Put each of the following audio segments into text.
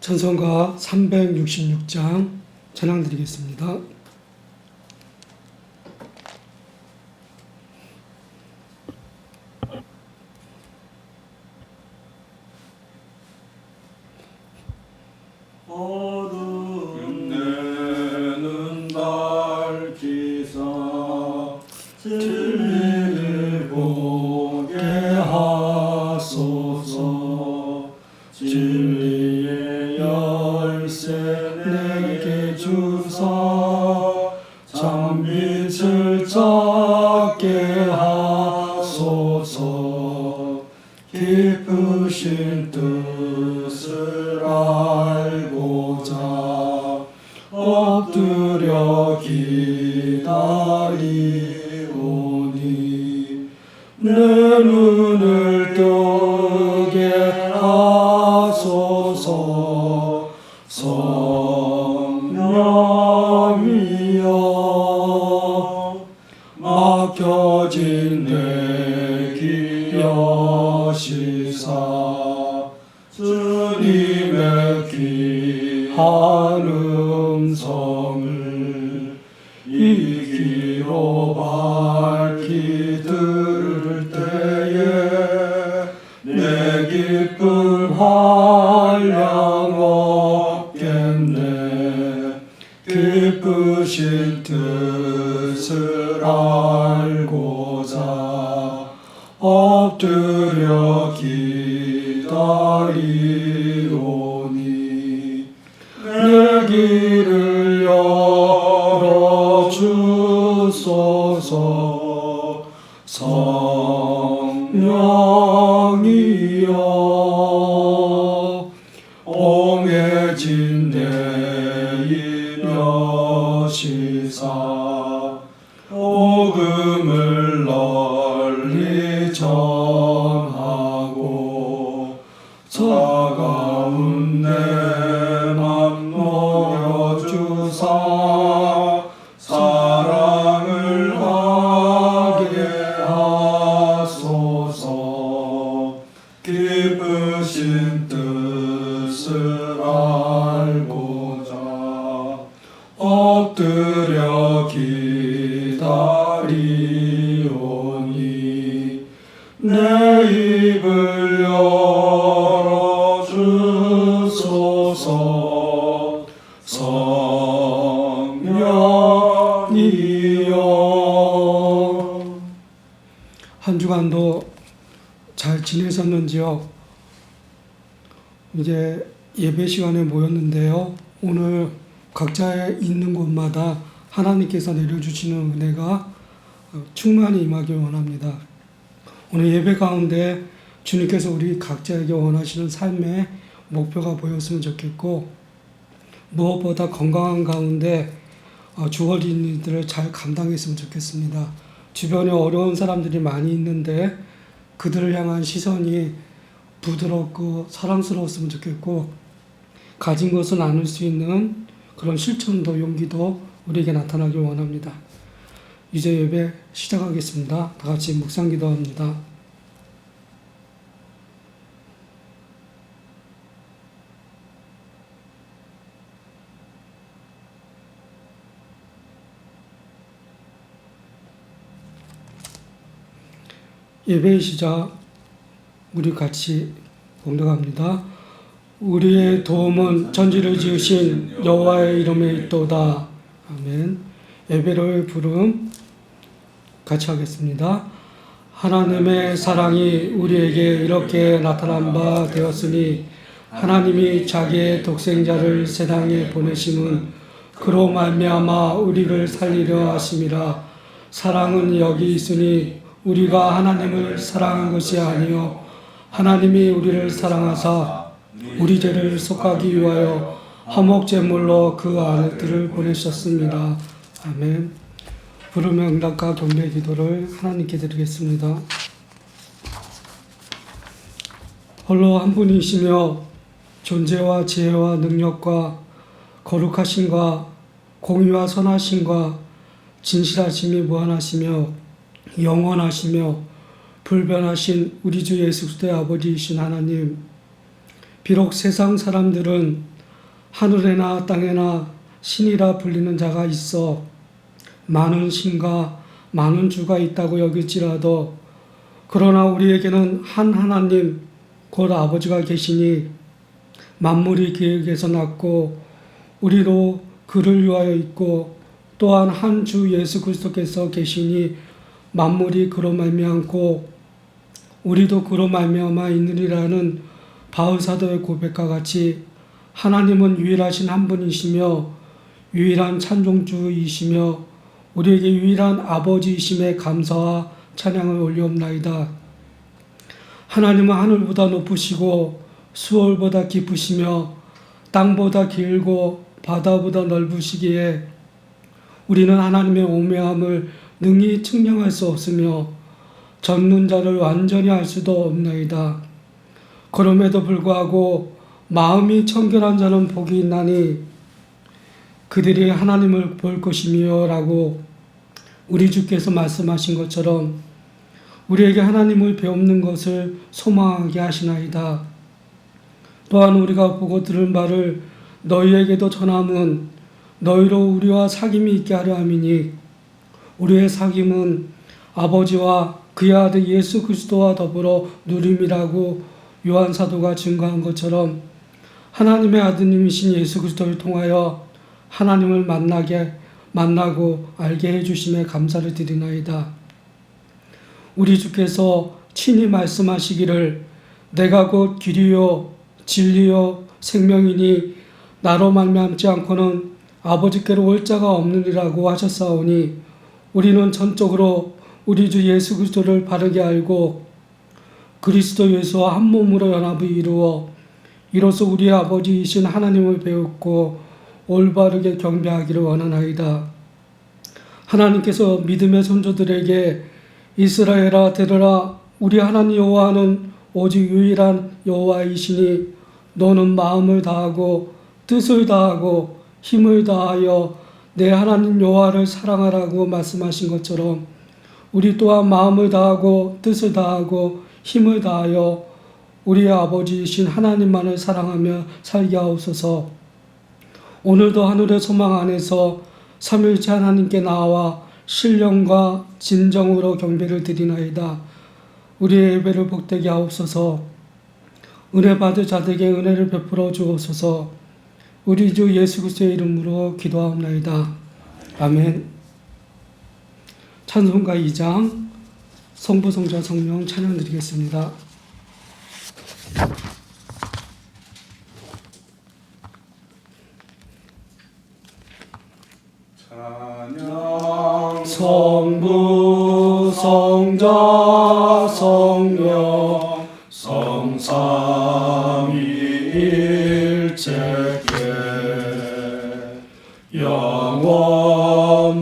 찬송가 366장 찬양 드리겠습니다. 어두운 내 눈 밝히사 진리를 보게 하소서. 진리의 열쇠 내게 주사 참빛을 찾게 하소서. 깊으신 뜻을 알고자 엎드려 기다리오니 내 눈을 뜨게 하소서. 성령이여 맡겨진 내 길 여시사 주님의 귀한 음성을 이 귀로 밝히 들을 때에 내 기쁨 한량 없겠네. 기쁘신 뜻을 알고자 엎드려 기다리오니 내 길을 열어주소서. 성령이여 옹해진 내 여시사 복음을 널리 전하고 차가운 내 맘 녹여주사 사랑을 하게 하소서. 기쁘신 뜻을 알고자 엎드려 기다리오니 내 입을 열어주소서. 성령이여 한 주간도 잘 지내셨는지요? 이제 예배 시간에 모였는데요. 오늘 각자 있는 곳마다 하나님께서 내려주시는 은혜가 충만히 임하길 원합니다. 오늘 예배 가운데 주님께서 우리 각자에게 원하시는 삶의 목표가 보였으면 좋겠고, 무엇보다 건강한 가운데 주어진 일들을 잘 감당했으면 좋겠습니다. 주변에 어려운 사람들이 많이 있는데 그들을 향한 시선이 부드럽고 사랑스러웠으면 좋겠고, 가진 것을 나눌 수 있는 그런 실천도 용기도 우리에게 나타나길 원합니다. 이제 예배 시작하겠습니다. 다 같이 묵상 기도합니다. 예배의 시작, 우리 같이 봉독합니다. 우리의 도움은 천지를 지으신 여호와의 이름에 있도다. 아멘. 예배를 부름 같이 하겠습니다. 하나님의 사랑이 우리에게 이렇게 나타난 바 되었으니 하나님이 자기의 독생자를 세상에 보내심은 그로 말미암아 우리를 살리려 하심이라. 사랑은 여기 있으니 우리가 하나님을 사랑한 것이 아니요 하나님이 우리를 사랑하사 우리 죄를 속하기 위하여 화목제물로 그 아들을 보내셨습니다. 아멘. 부르며 응답과 경배의 기도를 하나님께 드리겠습니다. 홀로 한 분이시며 존재와 지혜와 능력과 거룩하심과 공의와 선하심과 진실하심이 무한하시며 영원하시며 불변하신 우리 주 예수 그리스도의 아버지이신 하나님, 비록 세상 사람들은 하늘에나 땅에나 신이라 불리는 자가 있어 많은 신과 많은 주가 있다고 여길지라도 그러나 우리에게는 한 하나님 곧 아버지가 계시니 만물이 그에게서 났고 우리로 그를 위하여 있고 또한 한 주 예수 그리스도께서 계시니 만물이 그로 말미암고 우리도 그로 말미암아 있느니라는 바울 사도의 고백과 같이 하나님은 유일하신 한 분이시며 유일한 찬송주이시며 우리에게 유일한 아버지이심에 감사와 찬양을 올리옵나이다. 하나님은 하늘보다 높으시고 수월보다 깊으시며 땅보다 길고 바다보다 넓으시기에 우리는 하나님의 오묘함을 능히 측량할 수 없으며 전는 자를 완전히 알 수도 없나이다. 그럼에도 불구하고 마음이 청결한 자는 복이 있나니 그들이 하나님을 볼 것이며 라고 우리 주께서 말씀하신 것처럼 우리에게 하나님을 배우는 것을 소망하게 하시나이다. 또한 우리가 보고 들은 바를 너희에게도 전함은 너희로 우리와 사귐이 있게 하려 함이니 우리의 사귐은 아버지와 그의 아들 예수 그리스도와 더불어 누림이라고 요한 사도가 증거한 것처럼 하나님의 아드님이신 예수 그리스도를 통하여 하나님을 만나고 알게 해주심에 감사를 드리나이다. 우리 주께서 친히 말씀하시기를 내가 곧 길이요 진리요 생명이니 나로 말미암지 않고는 아버지께로 올 자가 없느니라고 하셨사오니 우리는 전적으로 우리 주 예수 그리스도를 바르게 알고 그리스도 예수와 한 몸으로 연합을 이루어 이로써 우리의 아버지이신 하나님을 배웠고 올바르게 경배하기를 원하나이다. 하나님께서 믿음의 선조들에게 이스라엘아 들으라 우리 하나님 여호와는 오직 유일한 여호와이시니 너는 마음을 다하고 뜻을 다하고 힘을 다하여 내 하나님 여호와를 사랑하라고 말씀하신 것처럼 우리 또한 마음을 다하고 뜻을 다하고 힘을 다하여 우리의 아버지이신 하나님만을 사랑하며 살게 하옵소서. 오늘도 하늘의 소망 안에서 삼위일체 하나님께 나와 신령과 진정으로 경배를 드리나이다. 우리의 예배를 복되게 하옵소서. 은혜 받을 자들에게 은혜를 베풀어 주옵소서. 우리 주 예수 그리스도의 이름으로 기도하옵나이다. 아멘. 찬송가 2장 성부 성자 성령 찬양 드리겠습니다. 찬양 성부 성자 성령 성삼위일체께 영원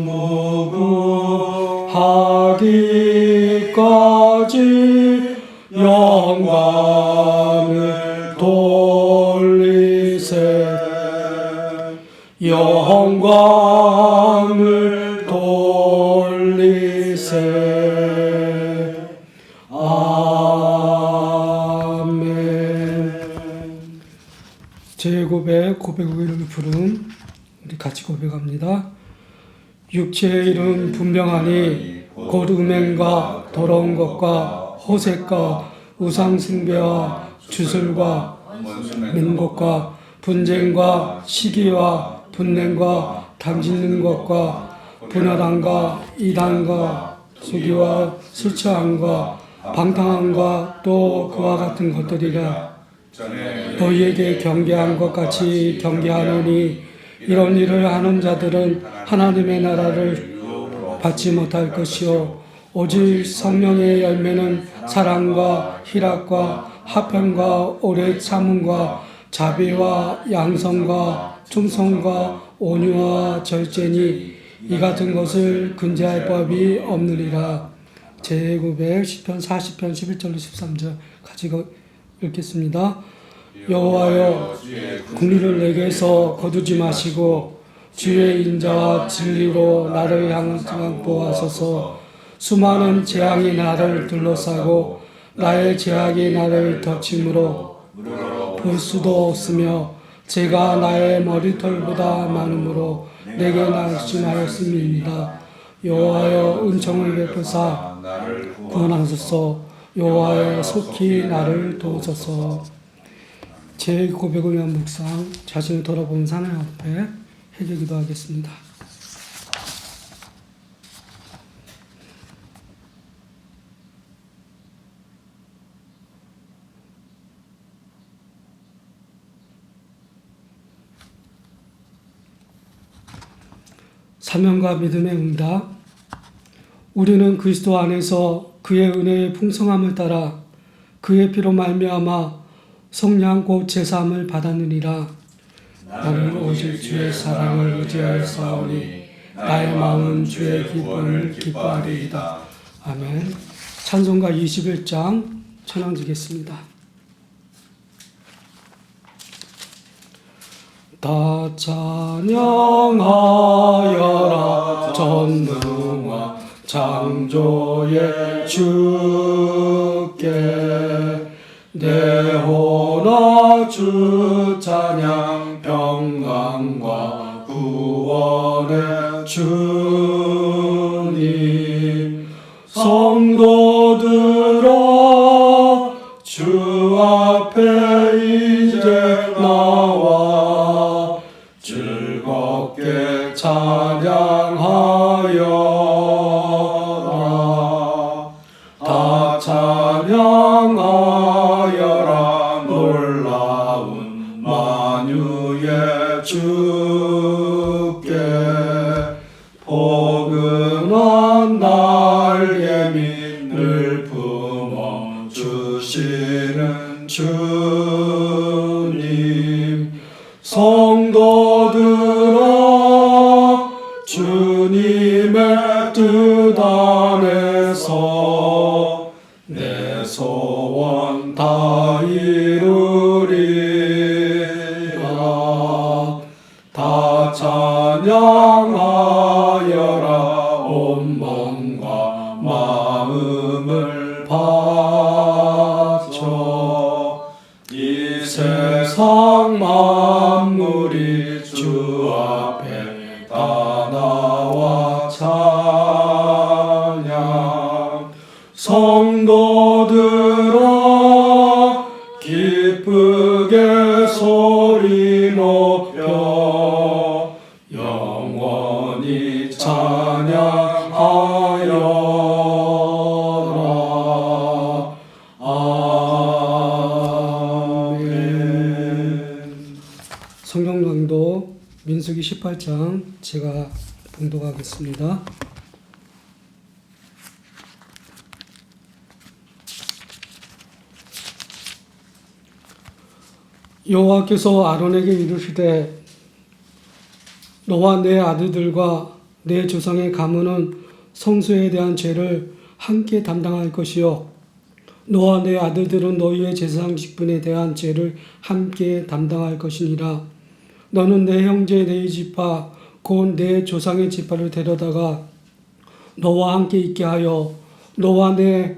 무궁하기까지 영광을 돌리세 영광을 돌리세 아멘. 고백을 부른 우리 같이 고백합니다. 육체의 이름 분명하니 곧 음행과 더러운 것과 호색과 우상숭배와 주술과 민곡과 분쟁과 시기와 분냄과 당짓는 것과 분열함과 이단과 수기와 술 취함과 방탕함과 또 그와 같은 것들이라. 너희에게 경계한 것 같이 경계하노니 이런 일을 하는 자들은 하나님의 나라를 받지 못할 것이요 오직 성령의 열매는 사랑과 희락과 화평과 오래 참음과 자비와 양성과 충성과 온유와 절제니 이 같은 것을 근제할 법이 없느니라. 제900 시편 40편 11절로 13절 같이 읽겠습니다. 여호와여 국리를 내게서 거두지 마시고 주의 인자와 진리로 나를 향보하소서. 수많은 재앙이 나를 둘러싸고 나의 죄악이 나를 덮침으로 볼 수도 없으며 제가 나의 머리털보다 많으므로 내게 낙심하였음이니이다. 여호와여 은총을 베푸사 나를 구원하소서. 여호와여 속히 나를 도우소서. 제 고백을 위한 묵상, 자신을 돌아보는 하나님 앞에 회개 기도하겠습니다. 사명과 믿음의 응답. 우리는 그리스도 안에서 그의 은혜의 풍성함을 따라 그의 피로 말미암아 속량 곧 제사함을 받았느니라. 나는 오직 주의 사랑을 의지하였사오니 나의 마음은 주의 기쁨을 기뻐하리이다. 아멘. 찬송가 21장 찬양 드리겠습니다. 다 찬양하여라 전능한 창조의 주께 내 혼아 주 찬양 평강과 구원의 주님 성도들아 주 앞에 이제 나와 즐겁게 찬양하여라. 다 찬양하여라. 놀라운 만유의 주께 포근한 날개 밑을 품어 주시는 주님 성도들아 주님의 뜻 안에서 내 소원 다 이루리라. 다 찬양하여라. 온 몸과 마음을 바쳐 이 세상 만물이 주 앞에 다 나와 찬양. 성도들아 기쁘게 소리 높여 영원히 찬양하여라. 아멘. 성경 강도 민수기 18장 제가 봉독하겠습니다. 여호와께서 아론에게 이르시되 너와 내 아들들과 내 조상의 가문은 성소에 대한 죄를 함께 담당할 것이요 너와 내 아들들은 너희의 제사장 직분에 대한 죄를 함께 담당할 것이니라. 너는 내 형제 네 지파 곧 내 조상의 지파를 데려다가 너와 함께 있게 하여 너와 내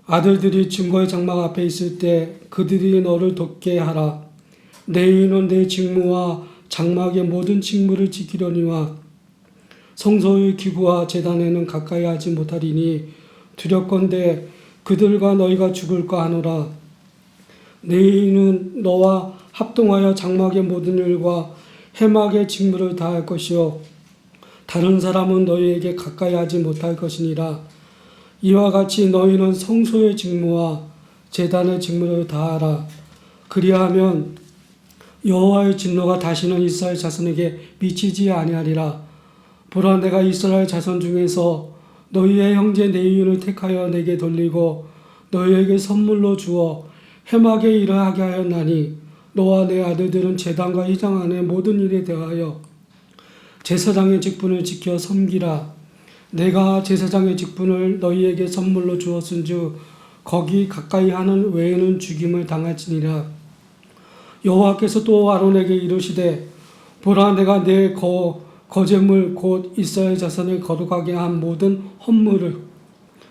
아들들이 증거의 장막 앞에 있을 때 그들이 너를 돕게 하라. 레위인은 내 직무와 장막의 모든 직무를 지키려니와 성소의 기구와 제단에는 가까이 하지 못하리니 두렵건대 그들과 너희가 죽을까 하노라. 레위인은 너와 합동하여 장막의 모든 일과 해막의 직무를 다할 것이요 다른 사람은 너희에게 가까이 하지 못할 것이니라. 이와 같이 너희는 성소의 직무와 제단의 직무를 다하라. 그리하면 여호와의 진노가 다시는 이스라엘 자손에게 미치지 아니하리라. 보라 내가 이스라엘 자손 중에서 너희의 형제 레위인을 택하여 내게 돌리고 너희에게 선물로 주어 해막의 일을 하게 하였나니 너와 내 아들들은 제단과 휘장 안의 모든 일에 대하여 제사장의 직분을 지켜 섬기라. 내가 제사장의 직분을 너희에게 선물로 주었은즉 거기 가까이 하는 외에는 죽임을 당할지니라. 여호와께서 또 아론에게 이르시되 보라 내가 내 거제물 곧 이스라엘 자손을 거룩하게 한 모든 헌물을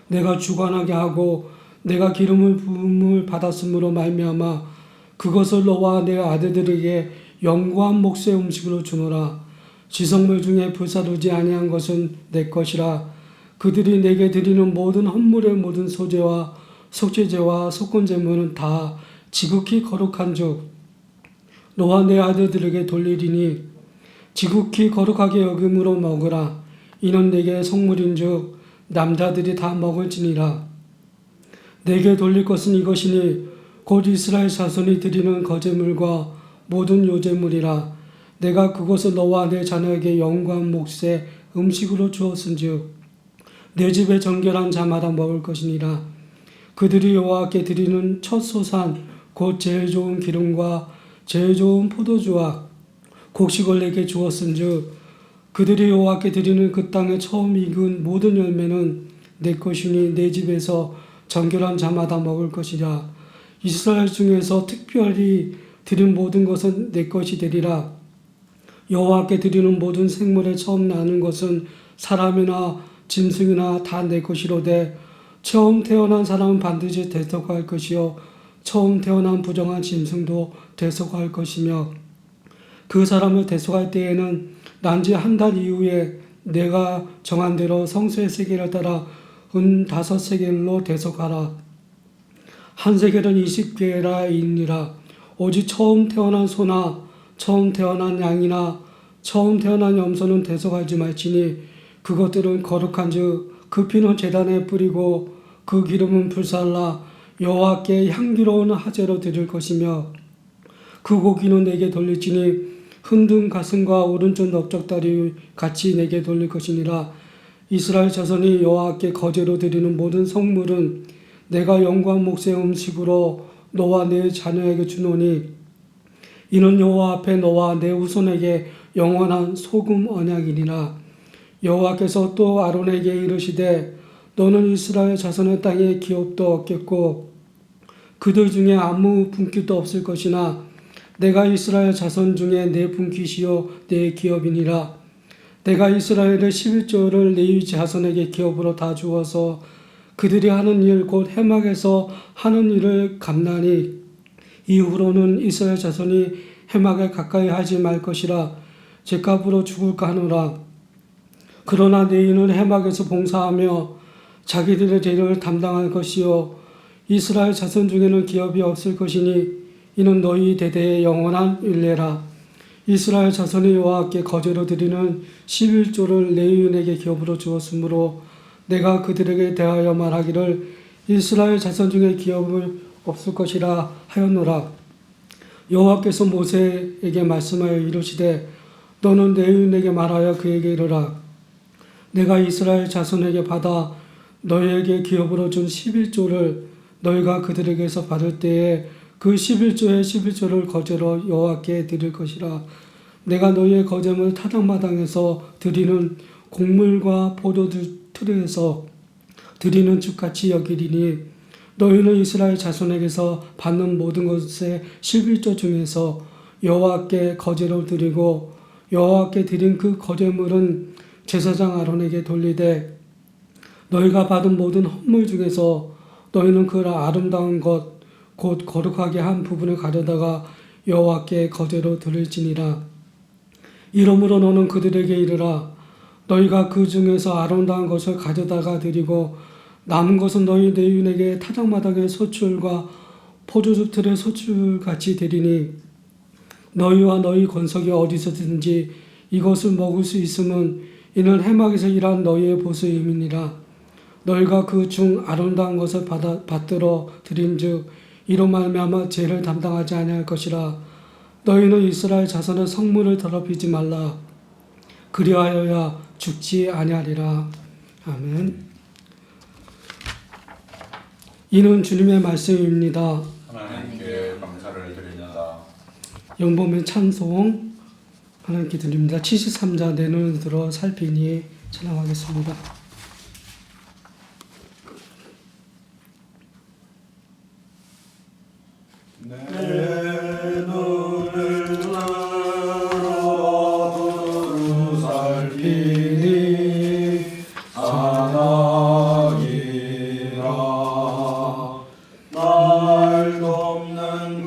내가 주관하게 하고 내가 기름을 부음을 받았으므로 말미암아 그것을 너와 내 아들들에게 영구한 몫의 음식으로 주노라. 지성물 중에 불사르지 아니한 것은 내 것이라. 그들이 내게 드리는 모든 헌물의 모든 소제와 속죄제와 속건제물은 다 지극히 거룩한즉 너와 내 아들들에게 돌리리니 지극히 거룩하게 여김으로 먹으라. 이는 내게 성물인즉 남자들이 다 먹을지니라. 내게 돌릴 것은 이것이니 곧 이스라엘 자손이 드리는 거제물과 모든 요제물이라. 내가 그것을 너와 내 자녀에게 영광 몫의 음식으로 주었은즉 내 집에 정결한 자마다 먹을 것이니라. 그들이 여호와께 드리는 첫 소산 곧 제일 좋은 기름과 제일 좋은 포도주와 곡식을 내게 주었은즉 그들이 여호와께 드리는 그 땅에 처음 익은 모든 열매는 내 것이니 내 집에서 정결한 자마다 먹을 것이라. 이스라엘 중에서 특별히 드린 모든 것은 내 것이 되리라. 여호와께 드리는 모든 생물에 처음 나는 것은 사람이나 짐승이나 다 내 것이로되 처음 태어난 사람은 반드시 대속할 것이요 처음 태어난 부정한 짐승도 대속할 것이며 그 사람을 대속할 때에는 난지 한 달 이후에 내가 정한 대로 성소의 세겔을 따라 은 5세겔로 대속하라. 한 세겔은 20게라이니라. 오직 처음 태어난 소나 처음 태어난 양이나 처음 태어난 염소는 대속하지 말지니 그것들은 거룩한즉 그 피는 제단에 뿌리고 그 기름은 불살라 여호와께 향기로운 화제로 드릴 것이며 그 고기는 내게 돌릴지니 흔든 가슴과 오른쪽 넓적다리 같이 내게 돌릴 것이니라. 이스라엘 자손이 여호와께 거제로 드리는 모든 성물은 내가 영광 몫의 음식으로 너와 내 자녀에게 주노니 이는 여호와 앞에 너와 내 후손에게 영원한 소금 언약이니라. 여호와께서 또 아론에게 이르시되 너는 이스라엘 자손의 땅에 기업도 얻겠고 그들 중에 아무 분깃도 없을 것이나 내가 이스라엘 자손 중에 내 분깃이요 내 기업이니라. 내가 이스라엘의 11조를 레위 자손에게 기업으로 다 주어서 그들이 하는 일 곧 해막에서 하는 일을 갚나니 이후로는 이스라엘 자손이 해막에 가까이 하지 말 것이라. 죗값으로 죽을까 하노라. 그러나 너희는 해막에서 봉사하며 자기들의 죄를 담당할 것이요 이스라엘 자손 중에는 기업이 없을 것이니 이는 너희 대대의 영원한 율례라. 이스라엘 자손이 여호와께 거제로 드리는 11조를 레위인에게 기업으로 주었으므로 내가 그들에게 대하여 말하기를 이스라엘 자손 중에 기업은 없을 것이라 하였노라. 여호와께서 모세에게 말씀하여 이르시되 너는 레위인에게 말하여 그에게 이르라. 내가 이스라엘 자손에게 받아 너희에게 기업으로 준 11조를 너희가 그들에게서 받을 때에 그 11조의 11조를 거제로 여호와께 드릴 것이라. 내가 너희의 거제물 타작마당에서 드리는 곡물과 포도주 틀에서 드리는 죽같이 여기리니 너희는 이스라엘 자손에게서 받는 모든 것의 11조 중에서 여호와께 거제로 드리고 여호와께 드린 그 거제물은 제사장 아론에게 돌리되 너희가 받은 모든 헌물 중에서 너희는 그 아름다운 것 곧 거룩하게 한 부분을 가져다가 여호와께 거제로 드릴지니라. 이러므로 너는 그들에게 이르라. 너희가 그 중에서 아름다운 것을 가져다가 드리고 남은 것은 너희 레위인에게 타작마당의 소출과 포도주 틀의 소출같이 드리니 너희와 너희 권속이 어디서든지 이것을 먹을 수 있음은 이는 해막에서 일한 너희의 보수임이니라. 너희가 그 중 아름다운 것을 받들어 드림즉 이로 말미암아 죄를 담당하지 아니할 것이라. 너희는 이스라엘 자손의 성물을 더럽히지 말라. 그리하여야 죽지 아니하리라. 아멘. 이는 주님의 말씀입니다. 하나님께 감사를 드립니다. 영범의 찬송 하나님께 드립니다. 73자 내 눈을 들어 살피니 찬양하겠습니다. 내 눈을 들어 두루 살피니 사나이라 날 돕는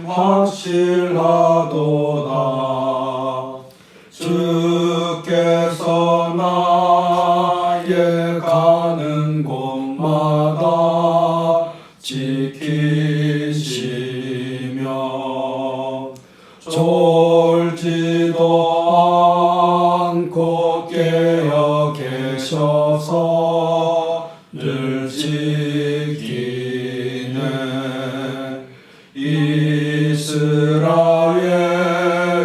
확실하도다. 주께서 나의 가는 곳마다 지키시며 졸지도 않고 깨어 계셔서 늘 지키네.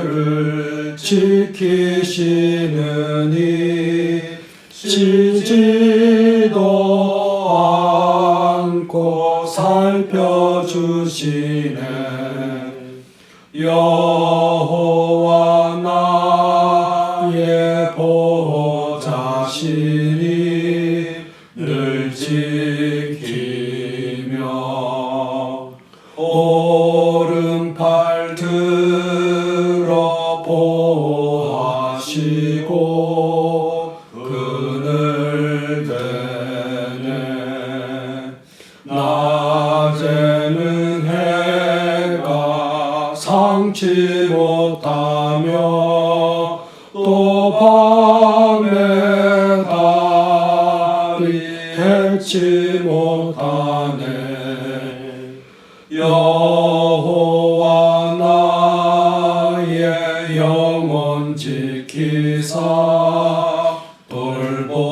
이스라엘을 지키시는 이 쉬지도 않고 살펴주시네. 여호와 나의 보호자시니 늘 지키며 오른팔 들어 보호하시고 그늘 되네. 낮에는 해가 상치 못하며 또 밤에 달이 해치 못하네. 여호와 나의 영혼 지키사 돌보시며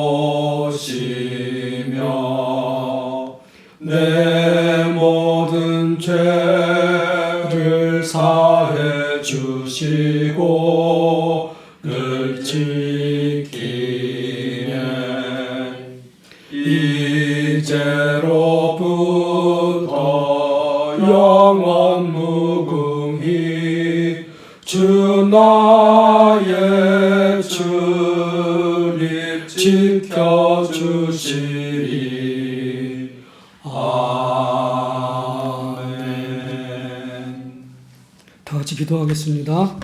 내 모든 죄를 사해 주시고 늘 지키네. 이제로부터 영원 무궁히 주 나의 주님 지켜주시리. 아멘. 다 같이 기도하겠습니다.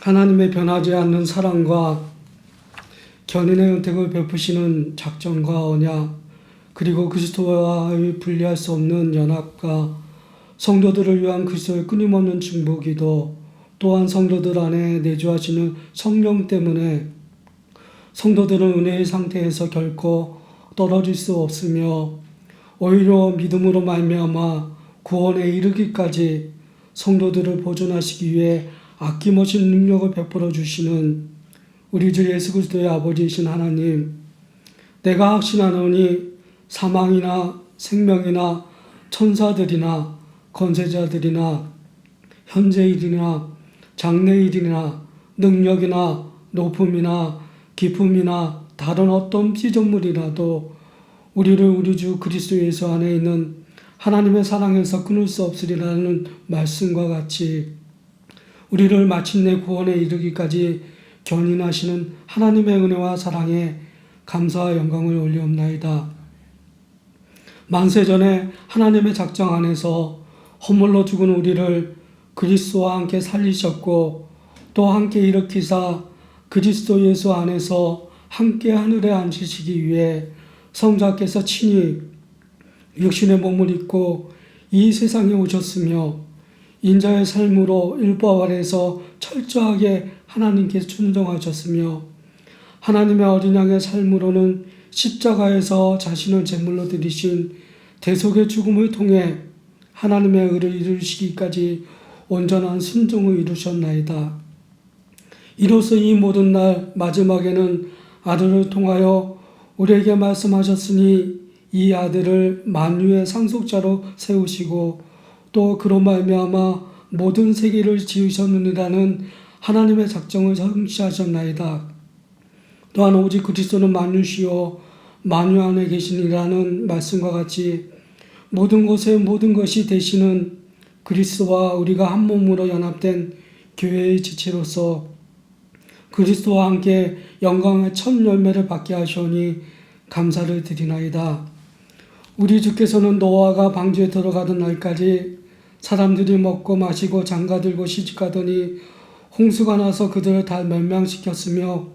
하나님의 변하지 않는 사랑과 견인의 은택을 베푸시는 작정과 언약, 그리고 그리스도와의 분리할 수 없는 연합과 성도들을 위한 그리스도의 끊임없는 중보기도, 또한 성도들 안에 내주하시는 성령 때문에 성도들은 은혜의 상태에서 결코 떨어질 수 없으며 오히려 믿음으로 말미암아 구원에 이르기까지 성도들을 보존하시기 위해 아낌없이 능력을 베풀어 주시는 우리 주 예수 그리스도의 아버지이신 하나님, 내가 확신하노니 사망이나 생명이나 천사들이나 권세자들이나 현재일이나 장래일이나 능력이나 높음이나 깊음이나 다른 어떤 피조물이라도 우리를 우리 주 그리스도 예수 안에 있는 하나님의 사랑에서 끊을 수 없으리라는 말씀과 같이 우리를 마침내 구원에 이르기까지 견인하시는 하나님의 은혜와 사랑에 감사와 영광을 올리옵나이다. 만세전에 하나님의 작정 안에서 허물로 죽은 우리를 그리스도와 함께 살리셨고 또 함께 일으키사 그리스도 예수 안에서 함께 하늘에 앉으시기 위해 성자께서 친히 육신의 몸을 입고 이 세상에 오셨으며 인자의 삶으로 율법 아래에서 철저하게 하나님께 순종하셨으며 하나님의 어린 양의 삶으로는 십자가에서 자신을 제물로 드리신 대속의 죽음을 통해 하나님의 의를 이루시기까지 온전한 순종을 이루셨나이다. 이로써 이 모든 날 마지막에는 아들을 통하여 우리에게 말씀하셨으니 이 아들을 만유의 상속자로 세우시고 또 그로 말미암아 모든 세계를 지으셨느니라는 하나님의 작정을 성취하셨나이다. 또한 오직 그리스도는 만유시요 만유 안에 계시니라는 말씀과 같이 모든 곳에 모든 것이 되시는 그리스도와 우리가 한 몸으로 연합된 교회의 지체로서 그리스도와 함께 영광의 첫 열매를 받게 하시오니 감사를 드리나이다. 우리 주께서는 노아가 방주에 들어가던 날까지 사람들이 먹고 마시고 장가들고 시집가더니 홍수가 나서 그들을 다 멸망시켰으며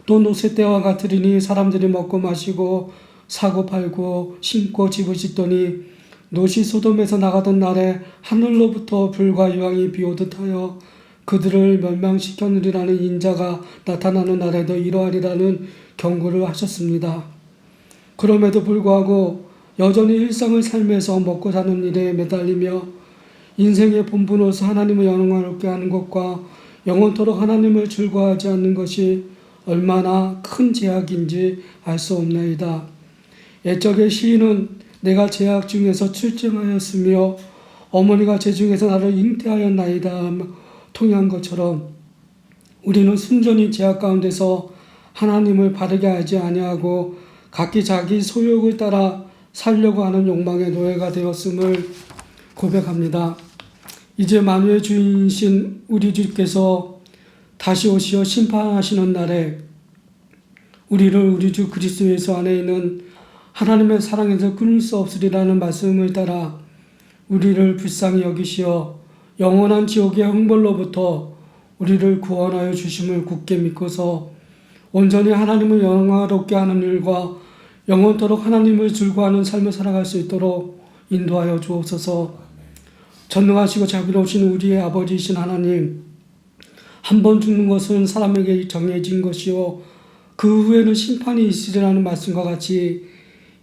또 노세 때와 같으리니 사람들이 먹고 마시고 사고 팔고 심고 집을 짓더니 롯이 소돔에서 나가던 날에 하늘로부터 불과 유황이 비오듯 하여 그들을 멸망시켰느리라는 인자가 나타나는 날에도 이러하리라는 경고를 하셨습니다. 그럼에도 불구하고 여전히 일상을 살면서 먹고 사는 일에 매달리며 인생의 본분으로서 하나님을 영광롭게 하는 것과 영원토록 하나님을 즐거워하지 않는 것이 얼마나 큰 제약인지 알 수 없나이다. 옛적의 시인은 내가 제약 중에서 출정하였으며 어머니가 제 중에서 나를 잉태하였나이다 하며 통역한 것처럼 우리는 순전히 제약 가운데서 하나님을 바르게 알지 아니하고 각기 자기 소욕을 따라 살려고 하는 욕망의 노예가 되었음을 고백합니다. 이제 만유의 주인이신 우리 주께서 다시 오시어 심판하시는 날에 우리를 우리 주 그리스도 예수 안에 있는 하나님의 사랑에서 끊을 수 없으리라는 말씀을 따라 우리를 불쌍히 여기시어 영원한 지옥의 형벌로부터 우리를 구원하여 주심을 굳게 믿고서 온전히 하나님을 영화롭게 하는 일과 영원토록 하나님을 즐거워하는 삶을 살아갈 수 있도록 인도하여 주옵소서. 전능하시고 자비로우신 우리의 아버지이신 하나님, 한 번 죽는 것은 사람에게 정해진 것이요 그 후에는 심판이 있으리라는 말씀과 같이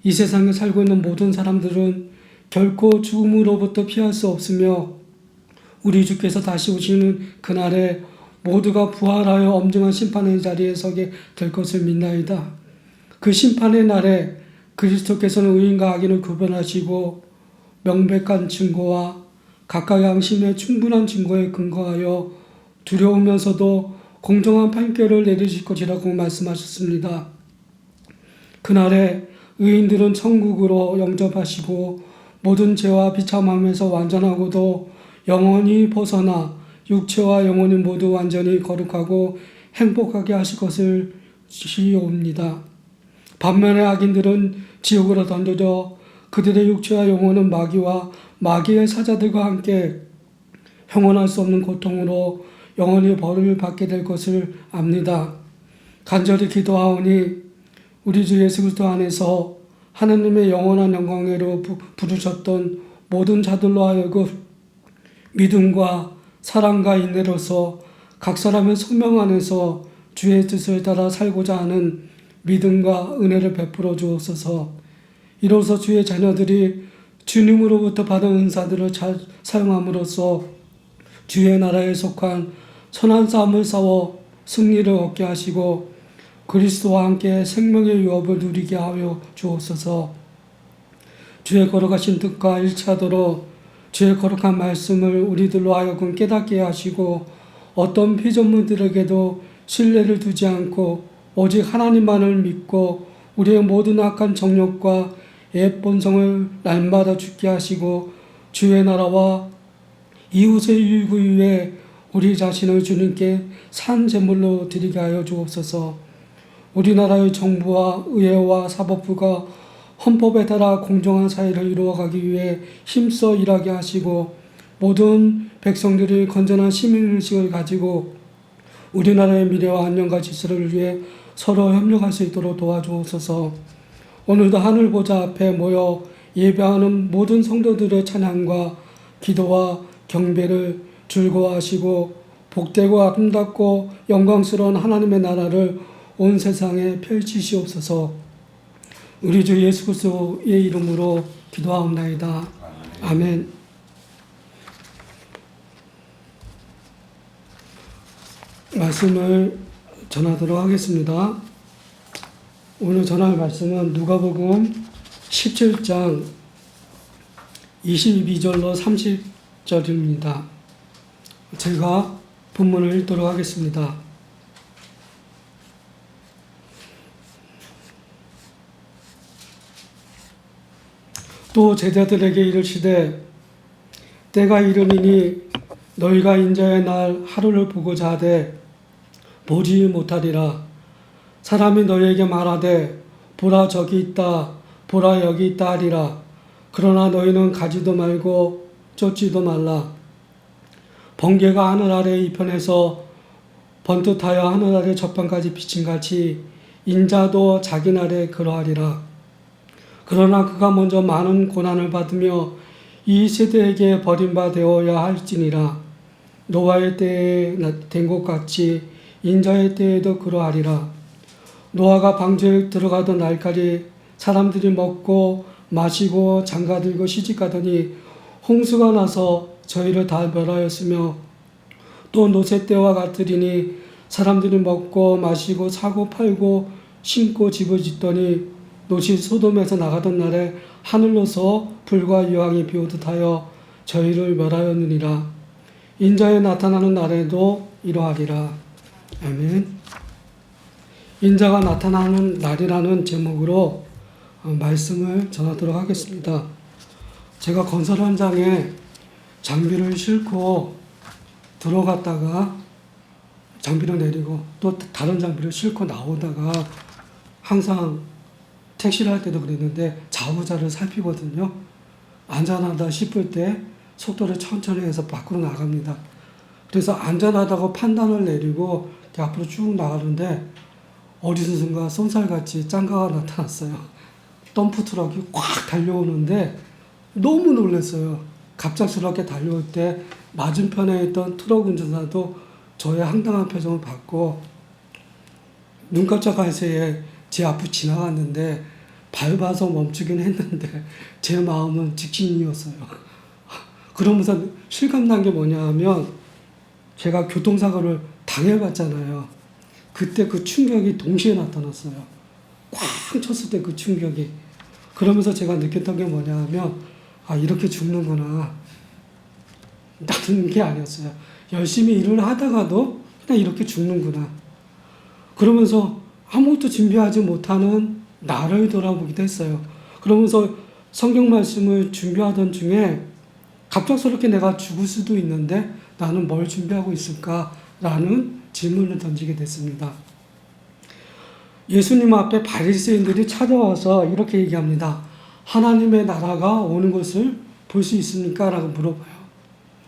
이 세상에 살고 있는 모든 사람들은 결코 죽음으로부터 피할 수 없으며 우리 주께서 다시 오시는 그날에 모두가 부활하여 엄중한 심판의 자리에 서게 될 것을 믿나이다. 그 심판의 날에 그리스도께서는 의인과 악인을 구분하시고 명백한 증거와 각각 양심의 충분한 증거에 근거하여 두려우면서도 공정한 판결을 내리실 것이라고 말씀하셨습니다. 그날에 의인들은 천국으로 영접하시고 모든 죄와 비참함에서 완전하고도 영원히 벗어나 육체와 영혼이 모두 완전히 거룩하고 행복하게 하실 것을 시옵니다. 반면에 악인들은 지옥으로 던져져 그들의 육체와 영혼은 마귀와 마귀의 사자들과 함께 형언할 수 없는 고통으로 영원히 벌을 받게 될 것을 압니다. 간절히 기도하오니 우리 주 예수 그리스도 안에서 하나님의 영원한 영광으로 부르셨던 모든 자들로 하여금 믿음과 사랑과 인내로서 각 사람의 소명 안에서 주의 뜻을 따라 살고자 하는 믿음과 은혜를 베풀어 주옵소서. 이로써 주의 자녀들이 주님으로부터 받은 은사들을 잘 사용함으로써 주의 나라에 속한 선한 싸움을 싸워 승리를 얻게 하시고 그리스도와 함께 생명의 유업을 누리게 하여 주옵소서. 주의 거룩하신 뜻과 일치하도록 주의 거룩한 말씀을 우리들로 하여금 깨닫게 하시고 어떤 피조물들에게도 신뢰를 두지 않고 오직 하나님만을 믿고 우리의 모든 악한 정욕과 옛 본성을 날마다 죽게 하시고 주의 나라와 이웃의 유익을 위해 우리 자신을 주님께 산 제물로 드리게 하여 주옵소서. 우리나라의 정부와 의회와 사법부가 헌법에 따라 공정한 사회를 이루어가기 위해 힘써 일하게 하시고 모든 백성들이 건전한 시민의식을 가지고 우리나라의 미래와 안녕과 질서를 위해 서로 협력할 수 있도록 도와주옵소서. 오늘도 하늘 보좌 앞에 모여 예배하는 모든 성도들의 찬양과 기도와 경배를 즐거워하시고 복되고 아름답고 영광스러운 하나님의 나라를 온 세상에 펼치시옵소서. 우리 주 예수 그리스도의 이름으로 기도하옵나이다. 아멘. 말씀을 전하도록 하겠습니다. 오늘 전할 말씀은 누가복음 17장 22절로 30절입니다. 제가 본문을 읽도록 하겠습니다. 또 제자들에게 이르시되 때가 이르니니 너희가 인자의 날 하루를 보고자 하되 보지 못하리라. 사람이 너희에게 말하되 보라 저기 있다 보라 여기 있다 하리라. 그러나 너희는 가지도 말고 쫓지도 말라. 번개가 하늘 아래 이편에서 번듯하여 하늘 아래 저편까지 비친같이 인자도 자기 날에 그러하리라. 그러나 그가 먼저 많은 고난을 받으며 이 세대에게 버림받아야 할지니라. 노아의 때에 된 것 같이 인자의 때에도 그러하리라. 노아가 방주에 들어가던 날까지 사람들이 먹고 마시고 장가들고 시집가더니 홍수가 나서 저희를 다 멸하였으며 또 노세 때와 같으리니 사람들이 먹고 마시고 사고 팔고 심고 집을 짓더니 롯이 소돔에서 나가던 날에 하늘로서 불과 유황이 비오듯 하여 저희를 멸하였느니라. 인자에 나타나는 날에도 이러하리라. 아멘. 인자가 나타나는 날이라는 제목으로 말씀을 전하도록 하겠습니다. 제가 건설 현장에 장비를 싣고 들어갔다가 장비를 내리고 또 다른 장비를 싣고 나오다가 항상 택시를 할 때도 그랬는데 자부자를 살피거든요. 안전하다 싶을 때 속도를 천천히 해서 밖으로 나갑니다. 그래서 안전하다고 판단을 내리고 앞으로 쭉 나가는데 어디선가 쏜살같이 짱가가 나타났어요. 덤프트럭이 꽉 달려오는데 너무 놀랐어요. 갑작스럽게 달려올 때 맞은편에 있던 트럭 운전사도 저의 황당한 표정을 받고 눈 깜짝할 새에 제 앞을 지나갔는데 밟아서 멈추긴 했는데 제 마음은 직진이었어요. 그러면서 실감난 게 뭐냐 하면 제가 교통사고를 당해봤잖아요. 그때 그 충격이 동시에 나타났어요. 꽉 쳤을 때 그 충격이. 그러면서 제가 느꼈던 게 뭐냐 하면 아, 이렇게 죽는구나. 나는 게 아니었어요. 열심히 일을 하다가도 그냥 이렇게 죽는구나. 그러면서 아무것도 준비하지 못하는 나를 돌아보기도 했어요. 그러면서 성경 말씀을 준비하던 중에 갑작스럽게 내가 죽을 수도 있는데 나는 뭘 준비하고 있을까라는 질문을 던지게 됐습니다. 예수님 앞에 바리새인들이 찾아와서 이렇게 얘기합니다. 하나님의 나라가 오는 것을 볼 수 있습니까? 라고 물어봐요.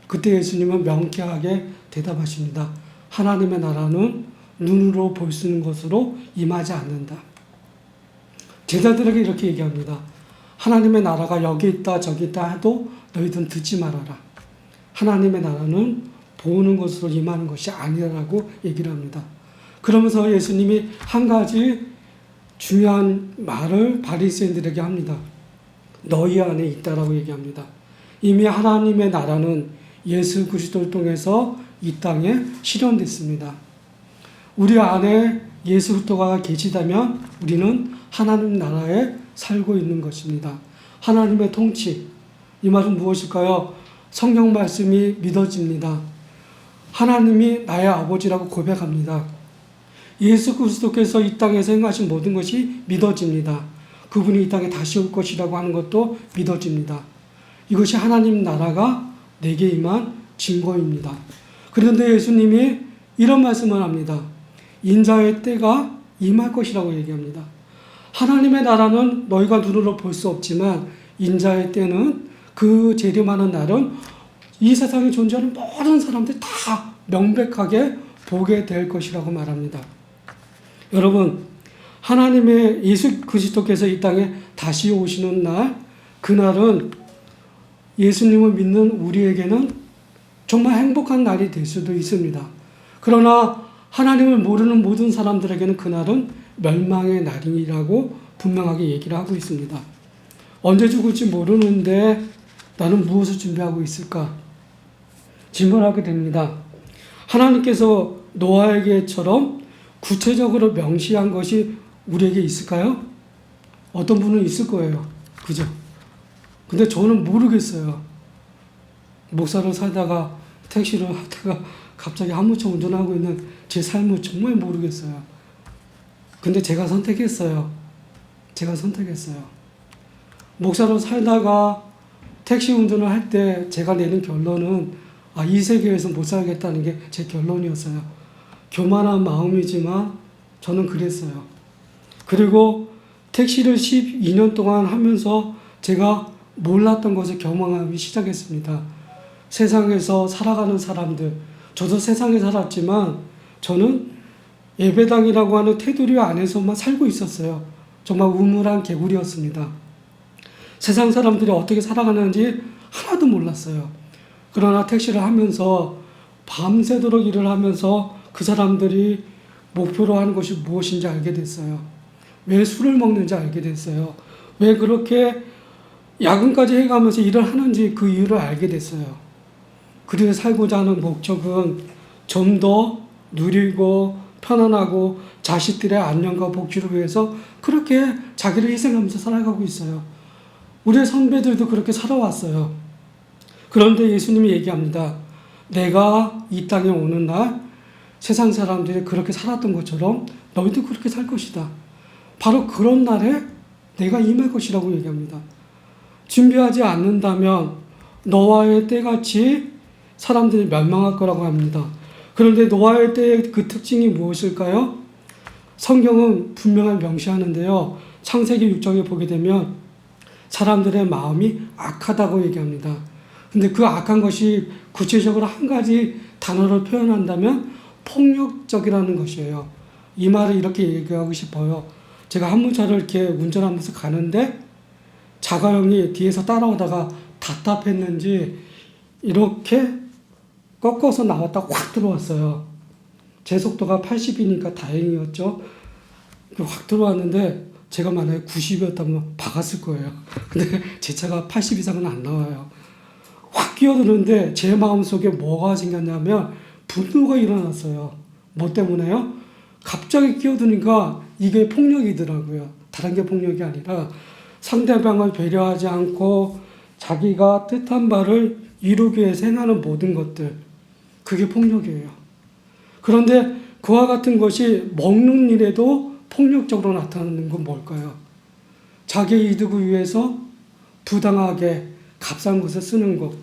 그때 예수님은 명쾌하게 대답하십니다. 하나님의 나라는 눈으로 볼 수 있는 것으로 임하지 않는다. 제자들에게 이렇게 얘기합니다. 하나님의 나라가 여기 있다 저기 있다 해도 너희들은 듣지 말아라. 하나님의 나라는 보는 것으로 임하는 것이 아니라고 얘기를 합니다. 그러면서 예수님이 한 가지 중요한 말을 바리새인들에게 합니다. 너희 안에 있다라고 얘기합니다. 이미 하나님의 나라는 예수 그리스도를 통해서 이 땅에 실현됐습니다. 우리 안에 예수 그리스도가 계시다면 우리는 하나님 나라에 살고 있는 것입니다. 하나님의 통치, 이 말은 무엇일까요? 성경 말씀이 믿어집니다. 하나님이 나의 아버지라고 고백합니다. 예수 그리스도께서 이 땅에서 행하신 모든 것이 믿어집니다. 그분이 이 땅에 다시 올 것이라고 하는 것도 믿어집니다. 이것이 하나님 나라가 내게 임한 증거입니다. 그런데 예수님이 이런 말씀을 합니다. 인자의 때가 임할 것이라고 얘기합니다. 하나님의 나라는 너희가 눈으로 볼 수 없지만 인자의 때는 그 재림하는 날은 이 세상에 존재하는 모든 사람들이 다 명백하게 보게 될 것이라고 말합니다. 여러분, 하나님의 예수 그리스도께서 이 땅에 다시 오시는 날, 그날은 예수님을 믿는 우리에게는 정말 행복한 날이 될 수도 있습니다. 그러나 하나님을 모르는 모든 사람들에게는 그날은 멸망의 날이라고 분명하게 얘기를 하고 있습니다. 언제 죽을지 모르는데 나는 무엇을 준비하고 있을까? 질문하게 됩니다. 하나님께서 노아에게처럼 구체적으로 명시한 것이 우리에게 있을까요? 어떤 분은 있을 거예요. 그죠? 근데 저는 모르겠어요. 목사를 살다가 택시를 하다가 갑자기 화물차 운전하고 있는 제 삶을 정말 모르겠어요. 근데 제가 선택했어요. 목사로 살다가 택시 운전을 할 때 제가 내린 결론은 이 세계에서 못 살겠다는 게 제 결론이었어요. 교만한 마음이지만 저는 그랬어요. 그리고 택시를 12년 동안 하면서 제가 몰랐던 것을 경험하기 시작했습니다. 세상에서 살아가는 사람들, 저도 세상에 살았지만 저는 예배당이라고 하는 테두리 안에서만 살고 있었어요. 정말 우물한 개구리였습니다. 세상 사람들이 어떻게 살아가는지 하나도 몰랐어요. 그러나 택시를 하면서 밤새도록 일을 하면서 그 사람들이 목표로 하는 것이 무엇인지 알게 됐어요. 왜 술을 먹는지 알게 됐어요. 왜 그렇게 야근까지 해가면서 일을 하는지 그 이유를 알게 됐어요. 그들이 살고자 하는 목적은 좀 더 누리고 편안하고 자식들의 안녕과 복지를 위해서 그렇게 자기를 희생하면서 살아가고 있어요. 우리의 선배들도 그렇게 살아왔어요. 그런데 예수님이 얘기합니다. 내가 이 땅에 오는 날 세상 사람들이 그렇게 살았던 것처럼 너희도 그렇게 살 것이다. 바로 그런 날에 내가 임할 것이라고 얘기합니다. 준비하지 않는다면 노아의 때같이 사람들이 멸망할 거라고 합니다. 그런데 노아의 때의 그 특징이 무엇일까요? 성경은 분명하게 명시하는데요. 창세기 6장에 보게 되면 사람들의 마음이 악하다고 얘기합니다. 근데 그 악한 것이 구체적으로 한 가지 단어로 표현한다면 폭력적이라는 것이에요. 이 말을 이렇게 얘기하고 싶어요. 제가 화물차를 이렇게 운전하면서 가는데 자가용이 뒤에서 따라오다가 답답했는지 이렇게 꺾어서 나왔다 확 들어왔어요. 제 속도가 80이니까 다행이었죠. 확 들어왔는데 제가 만약에 90이었다면 박았을 거예요. 근데 제 차가 80 이상은 안 나와요. 확 끼어드는데 제 마음속에 뭐가 생겼냐면 분노가 일어났어요. 뭐 때문에요? 갑자기 끼어드니까 이게 폭력이더라고요. 다른 게 폭력이 아니라 상대방을 배려하지 않고 자기가 뜻한 바를 이루기 위해서 행하는 모든 것들, 그게 폭력이에요. 그런데 그와 같은 것이 먹는 일에도 폭력적으로 나타나는 건 뭘까요? 자기의 이득을 위해서 부당하게 값싼 것을 쓰는 것.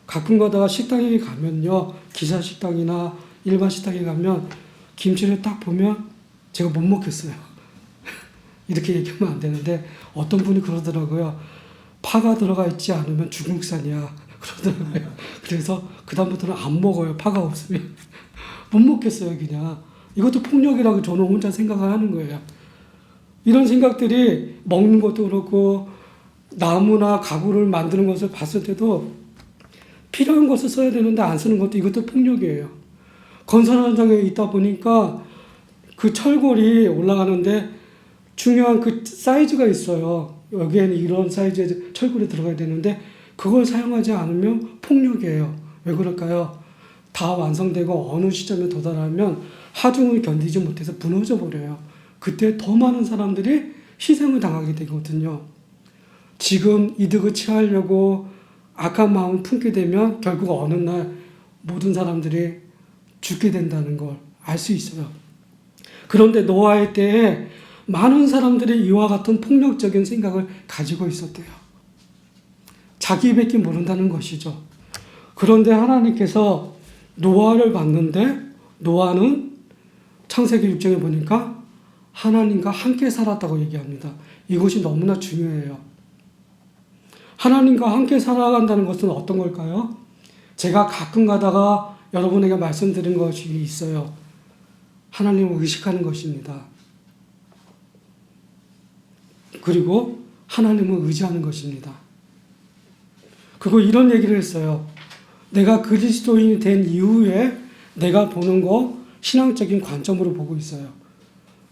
가끔 가다가 식당에 가면요, 기사 식당이나 일반 식당에 가면 김치를 딱 보면 제가 못 먹겠어요. 이렇게 얘기하면 안 되는데 어떤 분이 그러더라고요. 파가 들어가 있지 않으면 중국산이야. 그러더라고요. 그래서 그다음부터는 안 먹어요. 파가 없으면. 못 먹겠어요, 그냥. 이것도 폭력이라고 저는 혼자 생각을 하는 거예요. 이런 생각들이 먹는 것도 그렇고 나무나 가구를 만드는 것을 봤을 때도 필요한 것을 써야 되는데 안 쓰는 것도 이것도 폭력이에요. 건설 현장에 있다 보니까 그 철골이 올라가는데 중요한 그 사이즈가 있어요. 여기에는 이런 사이즈의 철골이 들어가야 되는데 그걸 사용하지 않으면 폭력이에요. 왜 그럴까요? 다 완성되고 어느 시점에 도달하면 하중을 견디지 못해서 무너져 버려요. 그때 더 많은 사람들이 희생을 당하게 되거든요. 지금 이득을 취하려고 악한 마음을 품게 되면 결국 어느 날 모든 사람들이 죽게 된다는 걸 알 수 있어요. 그런데 노아의 때에 많은 사람들이 이와 같은 폭력적인 생각을 가지고 있었대요. 자기밖에 모른다는 것이죠. 그런데 하나님께서 노아를 봤는데 노아는 창세기 6장에 보니까 하나님과 함께 살았다고 얘기합니다. 이것이 너무나 중요해요. 하나님과 함께 살아간다는 것은 어떤 걸까요? 제가 가끔 가다가 여러분에게 말씀드린 것이 있어요. 하나님을 의식하는 것입니다. 그리고 하나님을 의지하는 것입니다. 그리고 이런 얘기를 했어요. 내가 그리스도인이 된 이후에 내가 보는 거 신앙적인 관점으로 보고 있어요.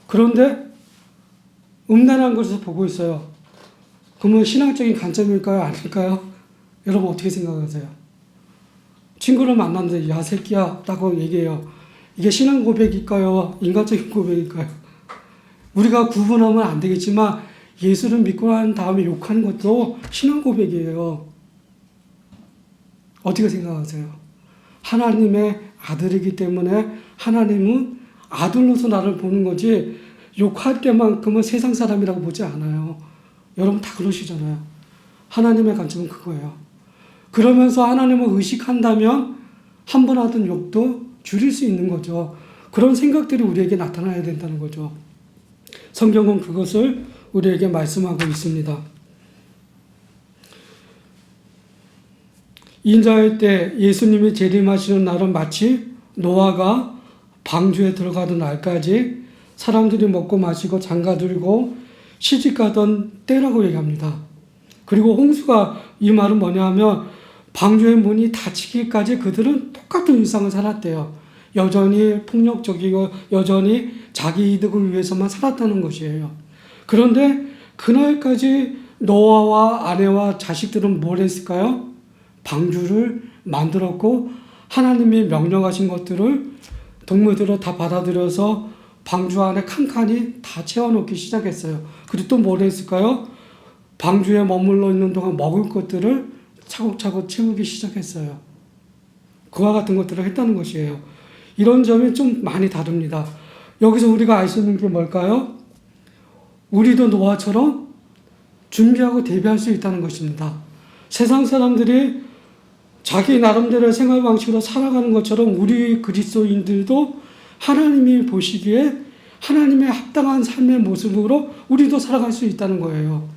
그런데 음란한 것에서 보고 있어요. 그러면 신앙적인 관점일까요? 아닐까요? 여러분 어떻게 생각하세요? 친구를 만났는데 야 새끼야 라고 얘기해요. 이게 신앙 고백일까요? 인간적인 고백일까요? 우리가 구분하면 안 되겠지만 예수를 믿고 난 다음에 욕하는 것도 신앙 고백이에요. 어떻게 생각하세요? 하나님의 아들이기 때문에 하나님은 아들로서 나를 보는 거지 욕할 때만큼은 세상 사람이라고 보지 않아요. 여러분 다 그러시잖아요. 하나님의 관점은 그거예요. 그러면서 하나님을 의식한다면 한 번 하던 욕도 줄일 수 있는 거죠. 그런 생각들이 우리에게 나타나야 된다는 거죠. 성경은 그것을 우리에게 말씀하고 있습니다. 인자할 때 예수님이 재림하시는 날은 마치 노아가 방주에 들어가던 날까지 사람들이 먹고 마시고 장가들고 시집가던 때라고 얘기합니다. 그리고 홍수가 이 말은 뭐냐면 방주의 문이 닫히기까지 그들은 똑같은 일상을 살았대요. 여전히 폭력적이고 여전히 자기 이득을 위해서만 살았다는 것이에요. 그런데 그날까지 노아와 아내와 자식들은 뭘 했을까요? 방주를 만들었고 하나님이 명령하신 것들을 동물들을 다 받아들여서 방주 안에 칸칸이 다 채워놓기 시작했어요. 그리고 또 뭘 했을까요? 방주에 머물러 있는 동안 먹을 것들을 차곡차곡 채우기 시작했어요. 그와 같은 것들을 했다는 것이에요. 이런 점이 좀 많이 다릅니다. 여기서 우리가 알 수 있는 게 뭘까요? 우리도 노아처럼 준비하고 대비할 수 있다는 것입니다. 세상 사람들이 자기 나름대로의 생활 방식으로 살아가는 것처럼 우리 그리스도인들도 하나님이 보시기에 하나님의 합당한 삶의 모습으로 우리도 살아갈 수 있다는 거예요.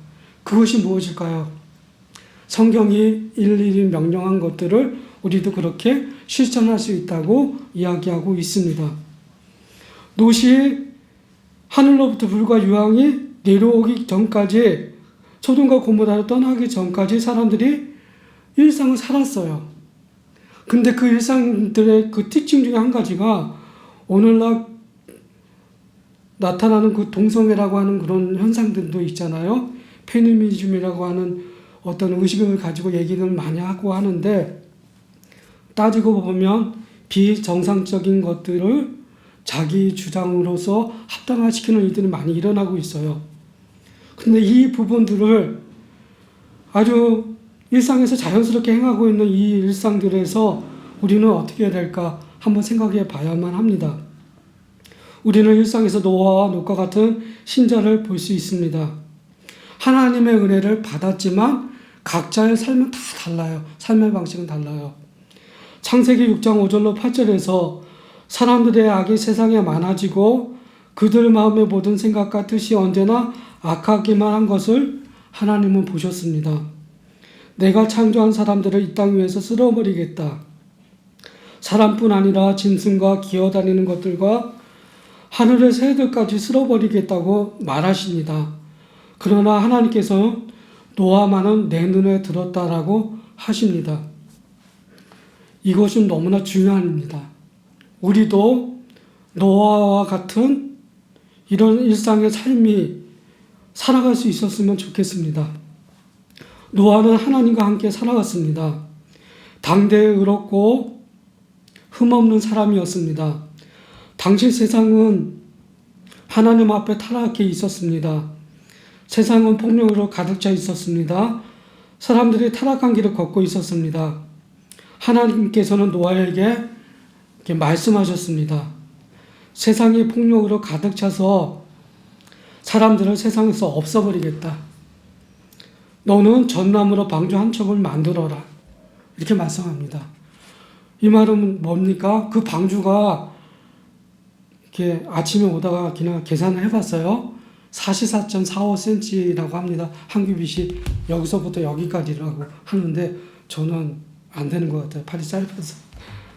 그것이 무엇일까요? 성경이 일일이 명령한 것들을 우리도 그렇게 실천할 수 있다고 이야기하고 있습니다. 롯이 하늘로부터 불과 유황이 내려오기 전까지 소돔과 고모라를 떠나기 전까지 사람들이 일상을 살았어요. 근데 그 일상들의 그 특징 중에 한 가지가 오늘날 나타나는 그 동성애라고 하는 그런 현상들도 있잖아요. 페미니즘이라고 하는 어떤 의식을 가지고 얘기를 많이 하고 하는데 따지고 보면 비정상적인 것들을 자기 주장으로서 합당화시키는 일들이 많이 일어나고 있어요. 근데 이 부분들을 아주 일상에서 자연스럽게 행하고 있는 이 일상들에서 우리는 어떻게 해야 될까 한번 생각해 봐야만 합니다. 우리는 일상에서 노아와 롯과 같은 신자를 볼 수 있습니다. 하나님의 은혜를 받았지만 각자의 삶은 다 달라요. 삶의 방식은 달라요. 창세기 6장 5절로 8절에서 사람들의 악이 세상에 많아지고 그들 마음의 모든 생각과 뜻이 언제나 악하기만 한 것을 하나님은 보셨습니다. 내가 창조한 사람들을 이 땅 위에서 쓸어버리겠다. 사람뿐 아니라 짐승과 기어다니는 것들과 하늘의 새들까지 쓸어버리겠다고 말하십니다. 그러나 하나님께서는 노아만은 내 눈에 들었다라고 하십니다. 이것은 너무나 중요한 일입니다. 우리도 노아와 같은 이런 일상의 삶이 살아갈 수 있었으면 좋겠습니다. 노아는 하나님과 함께 살아갔습니다. 당대에 의롭고 흠없는 사람이었습니다. 당시 세상은 하나님 앞에 타락해 있었습니다. 세상은 폭력으로 가득 차 있었습니다. 사람들이 타락한 길을 걷고 있었습니다. 하나님께서는 노아에게 이렇게 말씀하셨습니다. 세상이 폭력으로 가득 차서 사람들을 세상에서 없애버리겠다. 너는 전나무로 방주 한 척을 만들어라. 이렇게 말씀합니다. 이 말은 뭡니까? 그 방주가 이렇게 아침에 오다가 그냥 계산을 해봤어요. 44.45cm라고 합니다. 한 규빗이 여기서부터 여기까지라고 하는데 저는 안 되는 것 같아요. 팔이 짧아서.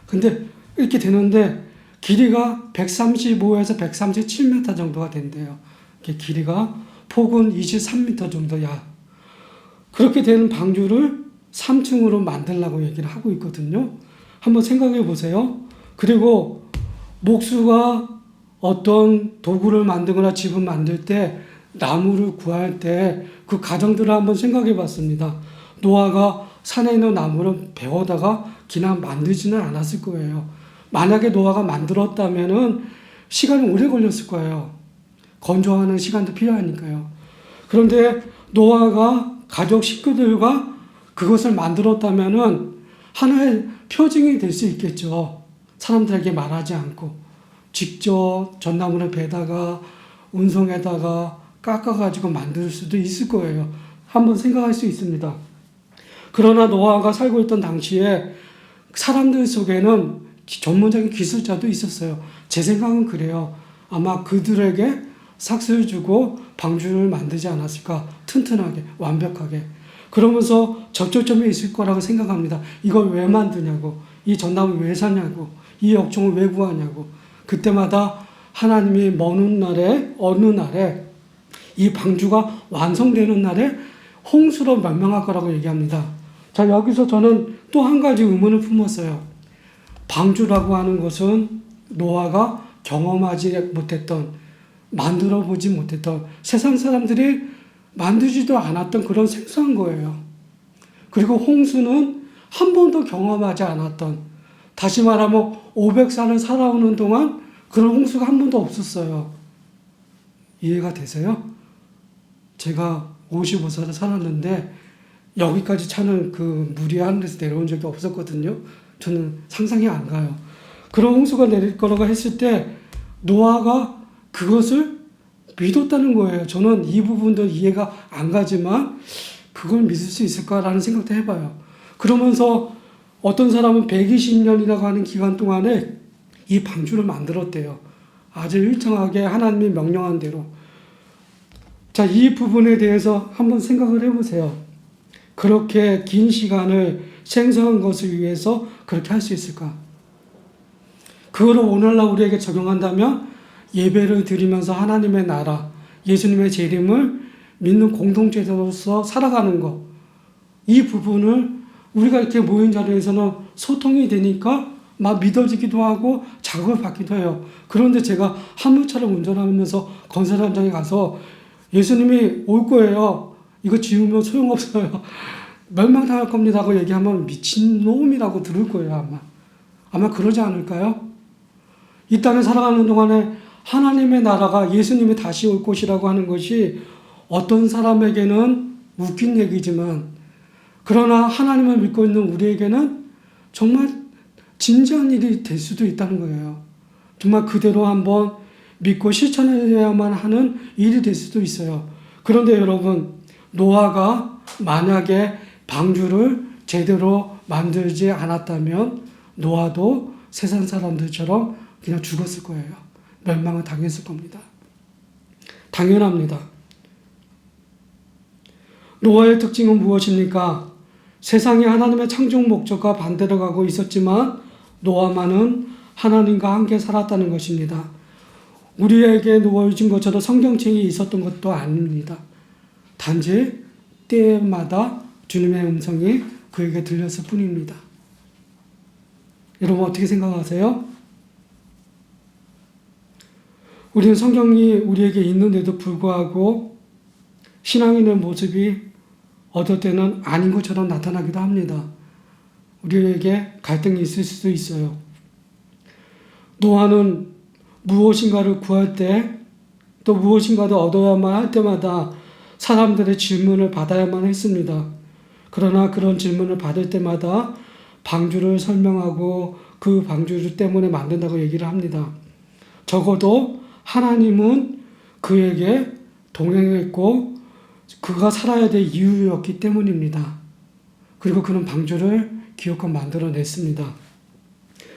근데 이렇게 되는데 길이가 135에서 137m 정도가 된대요. 길이가 폭은 23m 정도야. 그렇게 되는 방주를 3층으로 만들라고 얘기를 하고 있거든요. 한번 생각해 보세요. 그리고 목수가 어떤 도구를 만들거나 집을 만들 때 나무를 구할 때 그 과정들을 한번 생각해 봤습니다. 노아가 산에 있는 나무를 베어다가 그냥 만들지는 않았을 거예요. 만약에 노아가 만들었다면은 시간이 오래 걸렸을 거예요. 건조하는 시간도 필요하니까요. 그런데 노아가 가족 식구들과 그것을 만들었다면은 하나의 표징이 될 수 있겠죠. 사람들에게 말하지 않고 직접 전나무를 베다가 운송에다가 깎아가지고 만들 수도 있을 거예요. 한번 생각할 수 있습니다. 그러나 노아가 살고 있던 당시에 사람들 속에는 전문적인 기술자도 있었어요. 제 생각은 그래요. 아마 그들에게 삭스를 주고 방주를 만들지 않았을까. 튼튼하게, 완벽하게. 그러면서 접촉점이 있을 거라고 생각합니다. 이걸 왜 만드냐고, 이 전나무 왜 사냐고, 이 역종을 왜 구하냐고. 그때마다 하나님이 어느 날에 이 방주가 완성되는 날에 홍수로 멸망할 거라고 얘기합니다. 자, 여기서 저는 또 한 가지 의문을 품었어요. 방주라고 하는 것은 노아가 경험하지 못했던, 만들어 보지 못했던, 세상 사람들이 만들지도 않았던 그런 생소한 거예요. 그리고 홍수는 한 번도 경험하지 않았던, 다시 말하면 500살을 살아오는 동안 그런 홍수가 한 번도 없었어요. 이해가 되세요? 제가 55살을 살았는데 여기까지 차는 그 물이 하늘에서 내려온 적이 없었거든요. 저는 상상이 안 가요. 그런 홍수가 내릴 거라고 했을 때 노아가 그것을 믿었다는 거예요. 저는 이 부분도 이해가 안 가지만 그걸 믿을 수 있을까라는 생각도 해봐요. 그러면서 어떤 사람은 120년이라고 하는 기간 동안에 이 방주를 만들었대요. 아주 일정하게 하나님이 명령한 대로. 자, 이 부분에 대해서 한번 생각을 해보세요. 그렇게 긴 시간을 생성한 것을 위해서 그렇게 할 수 있을까? 그거를 오늘날 우리에게 적용한다면 예배를 드리면서 하나님의 나라, 예수님의 재림을 믿는 공동체로서 살아가는 것, 이 부분을 우리가 이렇게 모인 자리에서는 소통이 되니까 막 믿어지기도 하고 자극을 받기도 해요. 그런데 제가 화물차를 운전하면서 건설 현장에 가서 예수님이 올 거예요. 이거 지우면 소용없어요. 멸망당할 겁니다 하고 얘기하면 미친놈이라고 들을 거예요. 아마 그러지 않을까요? 이 땅에 살아가는 동안에 하나님의 나라가 예수님이 다시 올 것이라고 하는 것이 어떤 사람에게는 웃긴 얘기지만, 그러나 하나님을 믿고 있는 우리에게는 정말 진지한 일이 될 수도 있다는 거예요. 정말 그대로 한번 믿고 실천해야만 하는 일이 될 수도 있어요. 그런데 여러분, 노아가 만약에 방주를 제대로 만들지 않았다면 노아도 세상 사람들처럼 그냥 죽었을 거예요. 멸망을 당했을 겁니다. 당연합니다. 노아의 특징은 무엇입니까? 세상이 하나님의 창조 목적과 반대로 가고 있었지만 노아만은 하나님과 함께 살았다는 것입니다. 우리에게 놓여진 것처럼 성경책이 있었던 것도 아닙니다. 단지 때마다 주님의 음성이 그에게 들렸을 뿐입니다. 여러분 어떻게 생각하세요? 우리는 성경이 우리에게 있는데도 불구하고 신앙인의 모습이 어떨 때는 아닌 것처럼 나타나기도 합니다. 우리에게 갈등이 있을 수도 있어요. 노아는 무엇인가를 구할 때, 또 무엇인가를 얻어야만 할 때마다 사람들의 질문을 받아야만 했습니다. 그러나 그런 질문을 받을 때마다 방주를 설명하고 그 방주 때문에 만든다고 얘기를 합니다. 적어도 하나님은 그에게 동행했고 그가 살아야 될 이유였기 때문입니다. 그리고 그는 방주를 기어코 만들어냈습니다.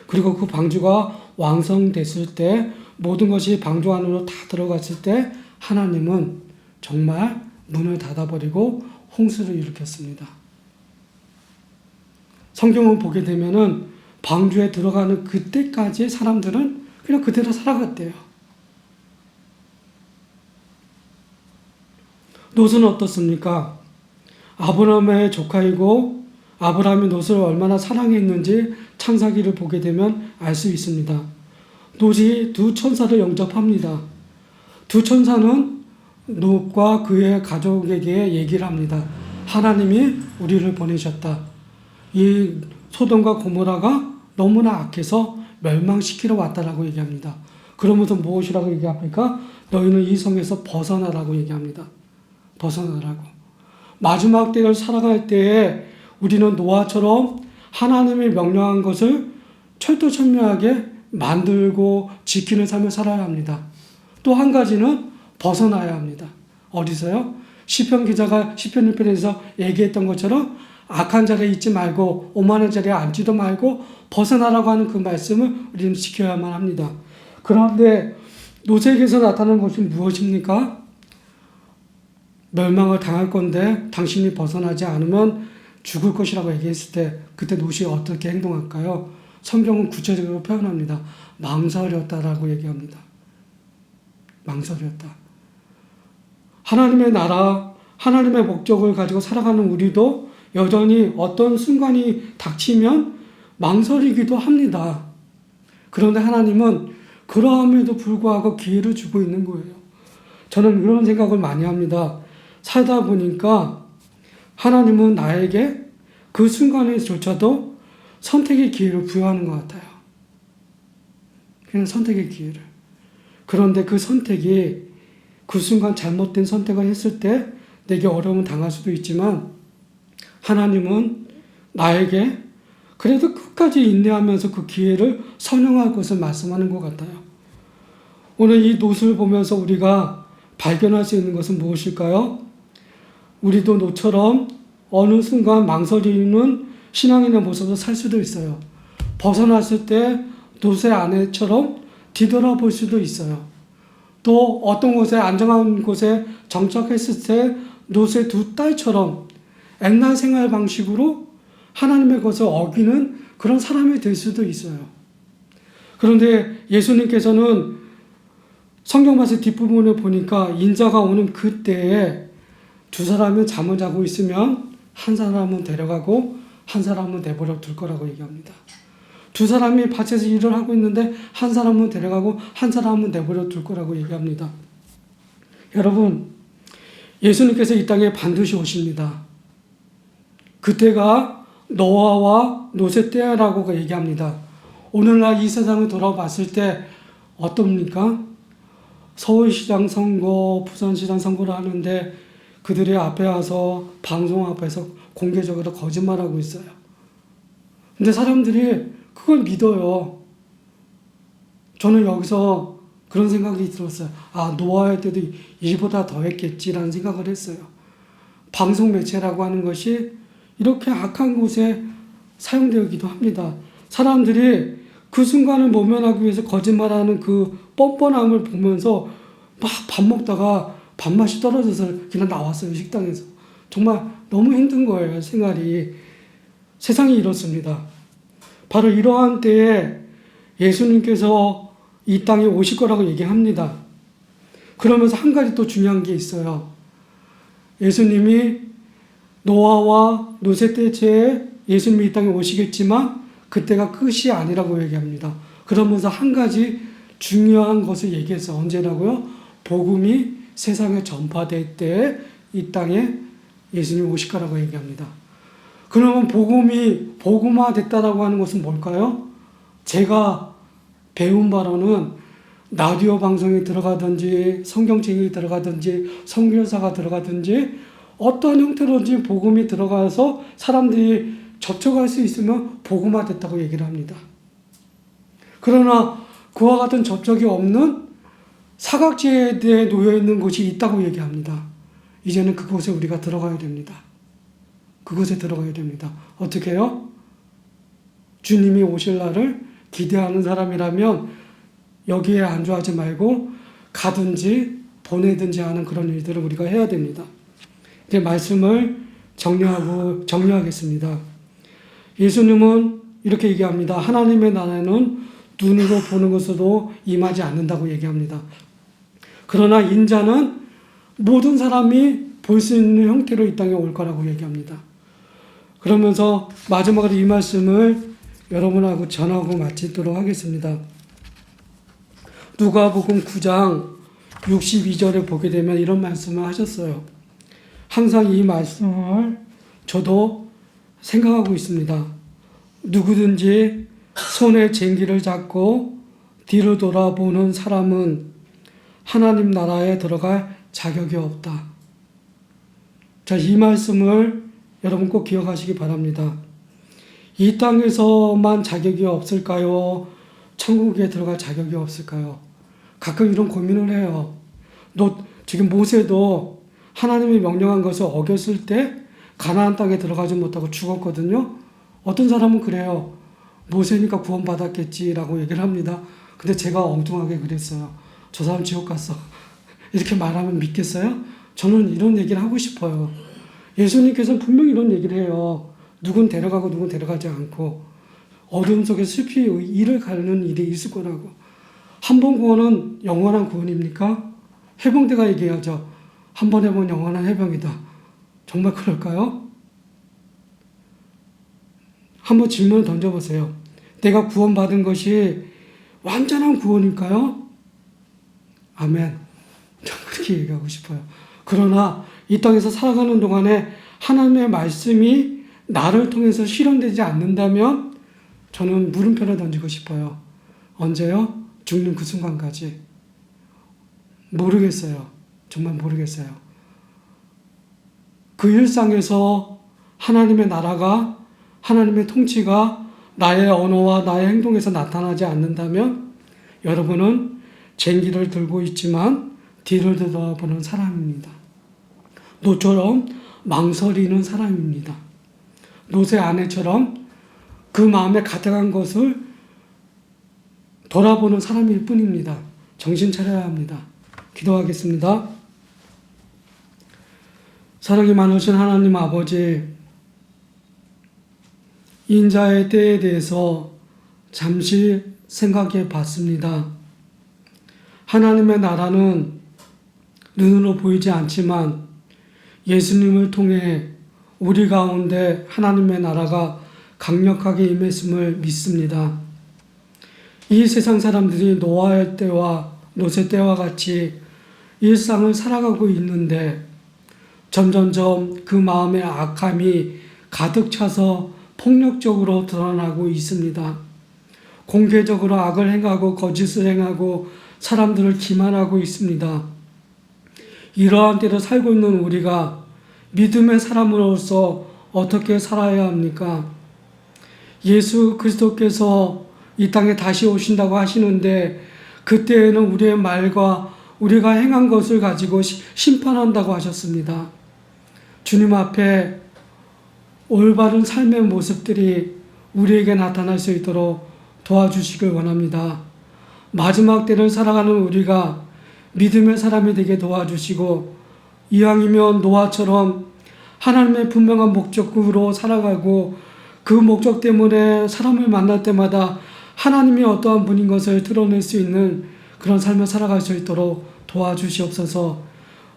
그리고 그 방주가 완성됐을 때, 모든 것이 방주 안으로 다 들어갔을 때 하나님은 정말 문을 닫아버리고 홍수를 일으켰습니다. 성경을 보게 되면은 방주에 들어가는 그때까지 사람들은 그냥 그대로 살아갔대요. 롯은 어떻습니까? 아브라함의 조카이고 아브라함이 롯을 얼마나 사랑했는지 창세기를 보게 되면 알 수 있습니다. 롯이 두 천사를 영접합니다. 두 천사는 롯과 그의 가족에게 얘기를 합니다. 하나님이 우리를 보내셨다. 이 소돔과 고모라가 너무나 악해서 멸망시키러 왔다라고 얘기합니다. 그러면서 무엇이라고 얘기합니까? 너희는 이 성에서 벗어나라고 얘기합니다. 벗어나라고. 마지막 때를 살아갈 때에 우리는 노아처럼 하나님이 명령한 것을 철두철미하게 만들고 지키는 삶을 살아야 합니다. 또 한 가지는 벗어나야 합니다. 어디서요? 시편 기자가 시편 1편에서 얘기했던 것처럼 악한 자리에 있지 말고 오만한 자리에 앉지도 말고 벗어나라고 하는 그 말씀을 우리는 지켜야만 합니다. 그런데 롯에게서 나타나는 것이 무엇입니까? 멸망을 당할 건데 당신이 벗어나지 않으면 죽을 것이라고 얘기했을 때 그때 롯이 어떻게 행동할까요? 성경은 구체적으로 표현합니다. 망설였다라고 얘기합니다. 망설였다. 하나님의 나라, 하나님의 목적을 가지고 살아가는 우리도 여전히 어떤 순간이 닥치면 망설이기도 합니다. 그런데 하나님은 그러함에도 불구하고 기회를 주고 있는 거예요. 저는 그런 생각을 많이 합니다. 살다 보니까 하나님은 나에게 그 순간에조차도 선택의 기회를 부여하는 것 같아요. 그냥 선택의 기회를. 그런데 그 선택이 그 순간 잘못된 선택을 했을 때 내게 어려움을 당할 수도 있지만 하나님은 나에게 그래도 끝까지 인내하면서 그 기회를 선용할 것을 말씀하는 것 같아요. 오늘 이 놋을 보면서 우리가 발견할 수 있는 것은 무엇일까요? 우리도 놋처럼 어느 순간 망설이는 신앙인의 모습으로 살 수도 있어요. 벗어났을 때 놋의 아내처럼 뒤돌아볼 수도 있어요. 또 어떤 곳에 안정한 곳에 정착했을 때 놋의 두 딸처럼 옛날 생활 방식으로 하나님의 것을 어기는 그런 사람이 될 수도 있어요. 그런데 예수님께서는 성경 말씀 뒷부분을 보니까 인자가 오는 그때에 두 사람은 잠을 자고 있으면 한 사람은 데려가고 한 사람은 내버려 둘 거라고 얘기합니다. 두 사람이 밭에서 일을 하고 있는데 한 사람은 데려가고 한 사람은 내버려 둘 거라고 얘기합니다. 여러분, 예수님께서 이 땅에 반드시 오십니다. 그때가 노아와 롯의 때라고 얘기합니다. 오늘날 이 세상을 돌아봤을 때 어떻습니까? 서울시장 선거, 부산시장 선거를 하는데 그들의 앞에 와서 방송 앞에서 공개적으로 거짓말하고 있어요. 근데 사람들이 그걸 믿어요. 저는 여기서 그런 생각이 들었어요. 아, 노아할 때도 이보다 더 했겠지라는 생각을 했어요. 방송 매체라고 하는 것이 이렇게 악한 곳에 사용되기도 합니다. 사람들이 그 순간을 모면하기 위해서 거짓말하는 그 뻔뻔함을 보면서 막 밥 먹다가 밥맛이 떨어져서 그냥 나왔어요, 식당에서. 정말 너무 힘든 거예요, 생활이. 세상이 이렇습니다. 바로 이러한 때에 예수님께서 이 땅에 오실 거라고 얘기합니다. 그러면서 한 가지 또 중요한 게 있어요. 예수님이 노아와 롯의 때에 예수님이 이 땅에 오시겠지만 그때가 끝이 아니라고 얘기합니다. 그러면서 한 가지 중요한 것을 얘기해서 언제라고요? 복음이 세상에 전파될 때에 이 땅에 예수님이 오실 거라고 얘기합니다. 그러면 복음이 복음화됐다라고 하는 것은 뭘까요? 제가 배운 바로는 라디오 방송에 들어가든지 성경책이 들어가든지 선교사가 들어가든지 어떠한 형태로든지 복음이 들어가서 사람들이 접촉할 수 있으면 복음화됐다고 얘기를 합니다. 그러나 그와 같은 접촉이 없는 사각지대에 놓여있는 곳이 있다고 얘기합니다. 이제는 그곳에 우리가 들어가야 됩니다. 그곳에 들어가야 됩니다. 어떻게 해요? 주님이 오실 날을 기대하는 사람이라면 여기에 안주하지 말고 가든지 보내든지 하는 그런 일들을 우리가 해야 됩니다. 이제 말씀을 정리하겠습니다. 예수님은 이렇게 얘기합니다. 하나님의 나라는 눈으로 보는 것으로 임하지 않는다고 얘기합니다. 그러나 인자는 모든 사람이 볼 수 있는 형태로 이 땅에 올 거라고 얘기합니다. 그러면서 마지막으로 이 말씀을 여러분하고 전하고 마치도록 하겠습니다. 누가복음 9장 62절에 보게 되면 이런 말씀을 하셨어요. 항상 이 말씀을 저도 생각하고 있습니다. 누구든지 손에 쟁기를 잡고 뒤로 돌아보는 사람은 하나님 나라에 들어갈 자격이 없다. 자, 이 말씀을 여러분 꼭 기억하시기 바랍니다. 이 땅에서만 자격이 없을까요? 천국에 들어갈 자격이 없을까요? 가끔 이런 고민을 해요. 지금 모세도 하나님이 명령한 것을 어겼을 때 가나안 땅에 들어가지 못하고 죽었거든요. 어떤 사람은 그래요. 모세니까 구원받았겠지라고 얘기를 합니다. 근데 제가 엉뚱하게 그랬어요. 저 사람 지옥 갔어. 이렇게 말하면 믿겠어요? 저는 이런 얘기를 하고 싶어요. 예수님께서는 분명히 이런 얘기를 해요. 누군 데려가고 누군 데려가지 않고 어둠 속에 슬피 이를 가르는 일이 있을 거라고. 한 번 구원은 영원한 구원입니까? 해병대가 얘기하죠. 한 번 해본 영원한 해병이다. 정말 그럴까요? 한번 질문을 던져보세요. 내가 구원받은 것이 완전한 구원일까요? 아멘. 저는 그렇게 얘기하고 싶어요. 그러나 이 땅에서 살아가는 동안에 하나님의 말씀이 나를 통해서 실현되지 않는다면 저는 물음표를 던지고 싶어요. 언제요? 죽는 그 순간까지. 모르겠어요. 정말 모르겠어요. 그 일상에서 하나님의 나라가, 하나님의 통치가 나의 언어와 나의 행동에서 나타나지 않는다면 여러분은 쟁기를 들고 있지만 뒤를 돌아보는 사람입니다. 노처럼 망설이는 사람입니다. 롯의 아내처럼 그 마음에 가득한 것을 돌아보는 사람일 뿐입니다. 정신 차려야 합니다. 기도하겠습니다. 사랑이 많으신 하나님 아버지, 인자의 때에 대해서 잠시 생각해 봤습니다. 하나님의 나라는 눈으로 보이지 않지만 예수님을 통해 우리 가운데 하나님의 나라가 강력하게 임했음을 믿습니다. 이 세상 사람들이 노아의 때와 롯의 때와 같이 일상을 살아가고 있는데 점점점 그 마음의 악함이 가득 차서 폭력적으로 드러나고 있습니다. 공개적으로 악을 행하고 거짓을 행하고 사람들을 기만하고 있습니다. 이러한 때를 살고 있는 우리가 믿음의 사람으로서 어떻게 살아야 합니까? 예수 그리스도께서 이 땅에 다시 오신다고 하시는데 그때에는 우리의 말과 우리가 행한 것을 가지고 심판한다고 하셨습니다. 주님 앞에 올바른 삶의 모습들이 우리에게 나타날 수 있도록 도와주시길 원합니다. 마지막 때를 살아가는 우리가 믿음의 사람이 되게 도와주시고 이왕이면 노아처럼 하나님의 분명한 목적으로 살아가고 그 목적 때문에 사람을 만날 때마다 하나님이 어떠한 분인 것을 드러낼 수 있는 그런 삶을 살아갈 수 있도록 도와주시옵소서.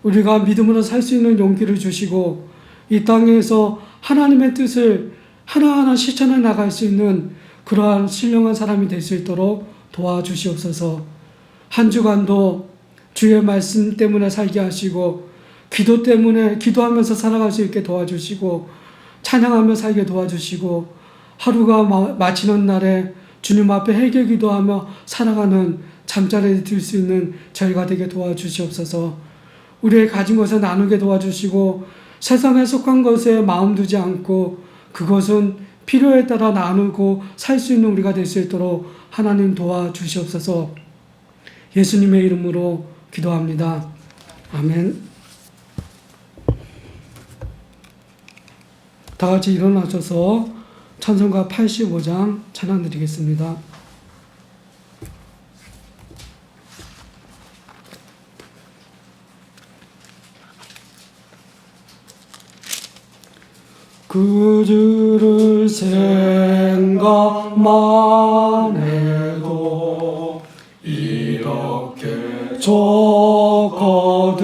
우리가 믿음으로 살 수 있는 용기를 주시고 이 땅에서 하나님의 뜻을 하나하나 실천해 나갈 수 있는 그러한 신령한 사람이 될 수 있도록 도와주시옵소서. 한 주간도 주의 말씀 때문에 살게 하시고 기도 때문에 기도하면서 살아갈 수 있게 도와주시고 찬양하며 살게 도와주시고 하루가 마치는 날에 주님 앞에 회개 기도하며 살아가는 잠자리에 들 수 있는 저희가 되게 도와주시옵소서. 우리의 가진 것을 나누게 도와주시고 세상에 속한 것에 마음 두지 않고 그것은 필요에 따라 나누고 살 수 있는 우리가 될 수 있도록 하나님 도와주시옵소서. 예수님의 이름으로 기도합니다. 아멘. 다 같이 일어나셔서 찬송가 85장 찬양 드리겠습니다. 그 주를 생각만 해도 이렇게 좋거든.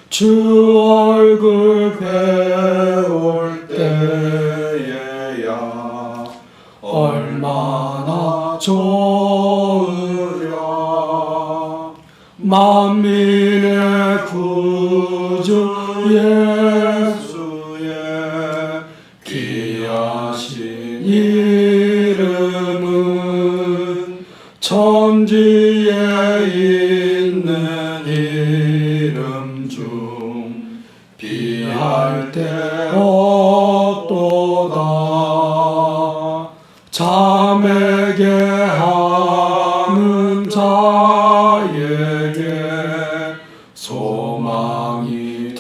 주 얼굴 배울 때에야 얼마나 좋으랴. 만민의 구주 예수의 귀하신 이름은 천지에 있는 이름 중 비할 데 없도다. 잠에게 하는 자에게 소망이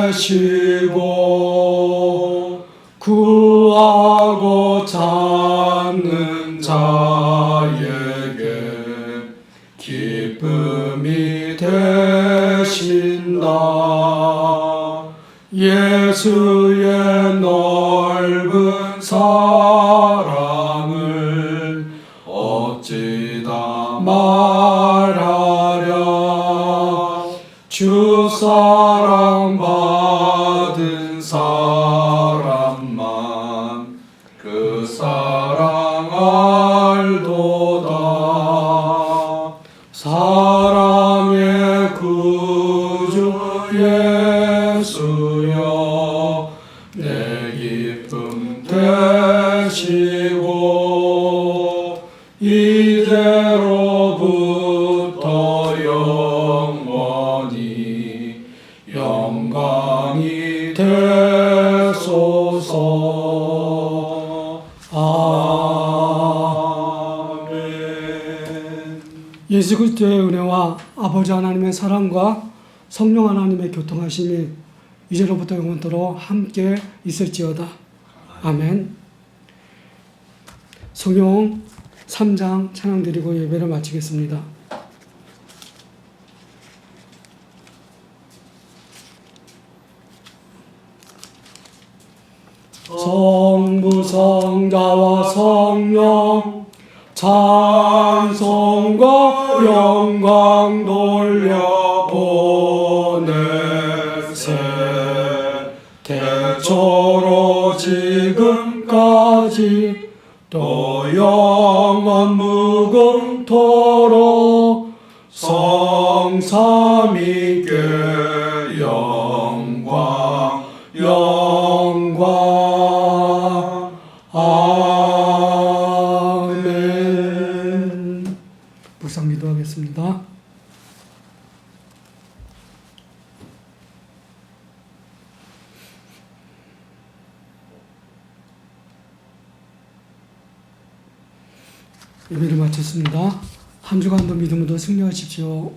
되시고 구하고 찾는 자에게 기쁨이 되신다. 예수의 넓은 사랑을 어찌다 말하랴. 주 사랑 사랑할도다. 사랑의 구주 예수여 내 기쁨 되시고 이제로부터 영원히 영광이 되소서. 아멘. 예수 그리스도의 은혜와 아버지 하나님의 사랑과 성령 하나님의 교통하심이 이제로부터 영원토록 함께 있을지어다. 아멘. 성경 3장 찬양드리고 예배를 마치겠습니다. 성부 성자와 성령 찬송과 영광 돌려보내세. 태초로 지금까지 또 영원 무궁토록 성삼위께 영광 아멘. 묵상 기도하겠습니다. 예배를 마쳤습니다. 한 주간도 믿음으로 승리하십시오.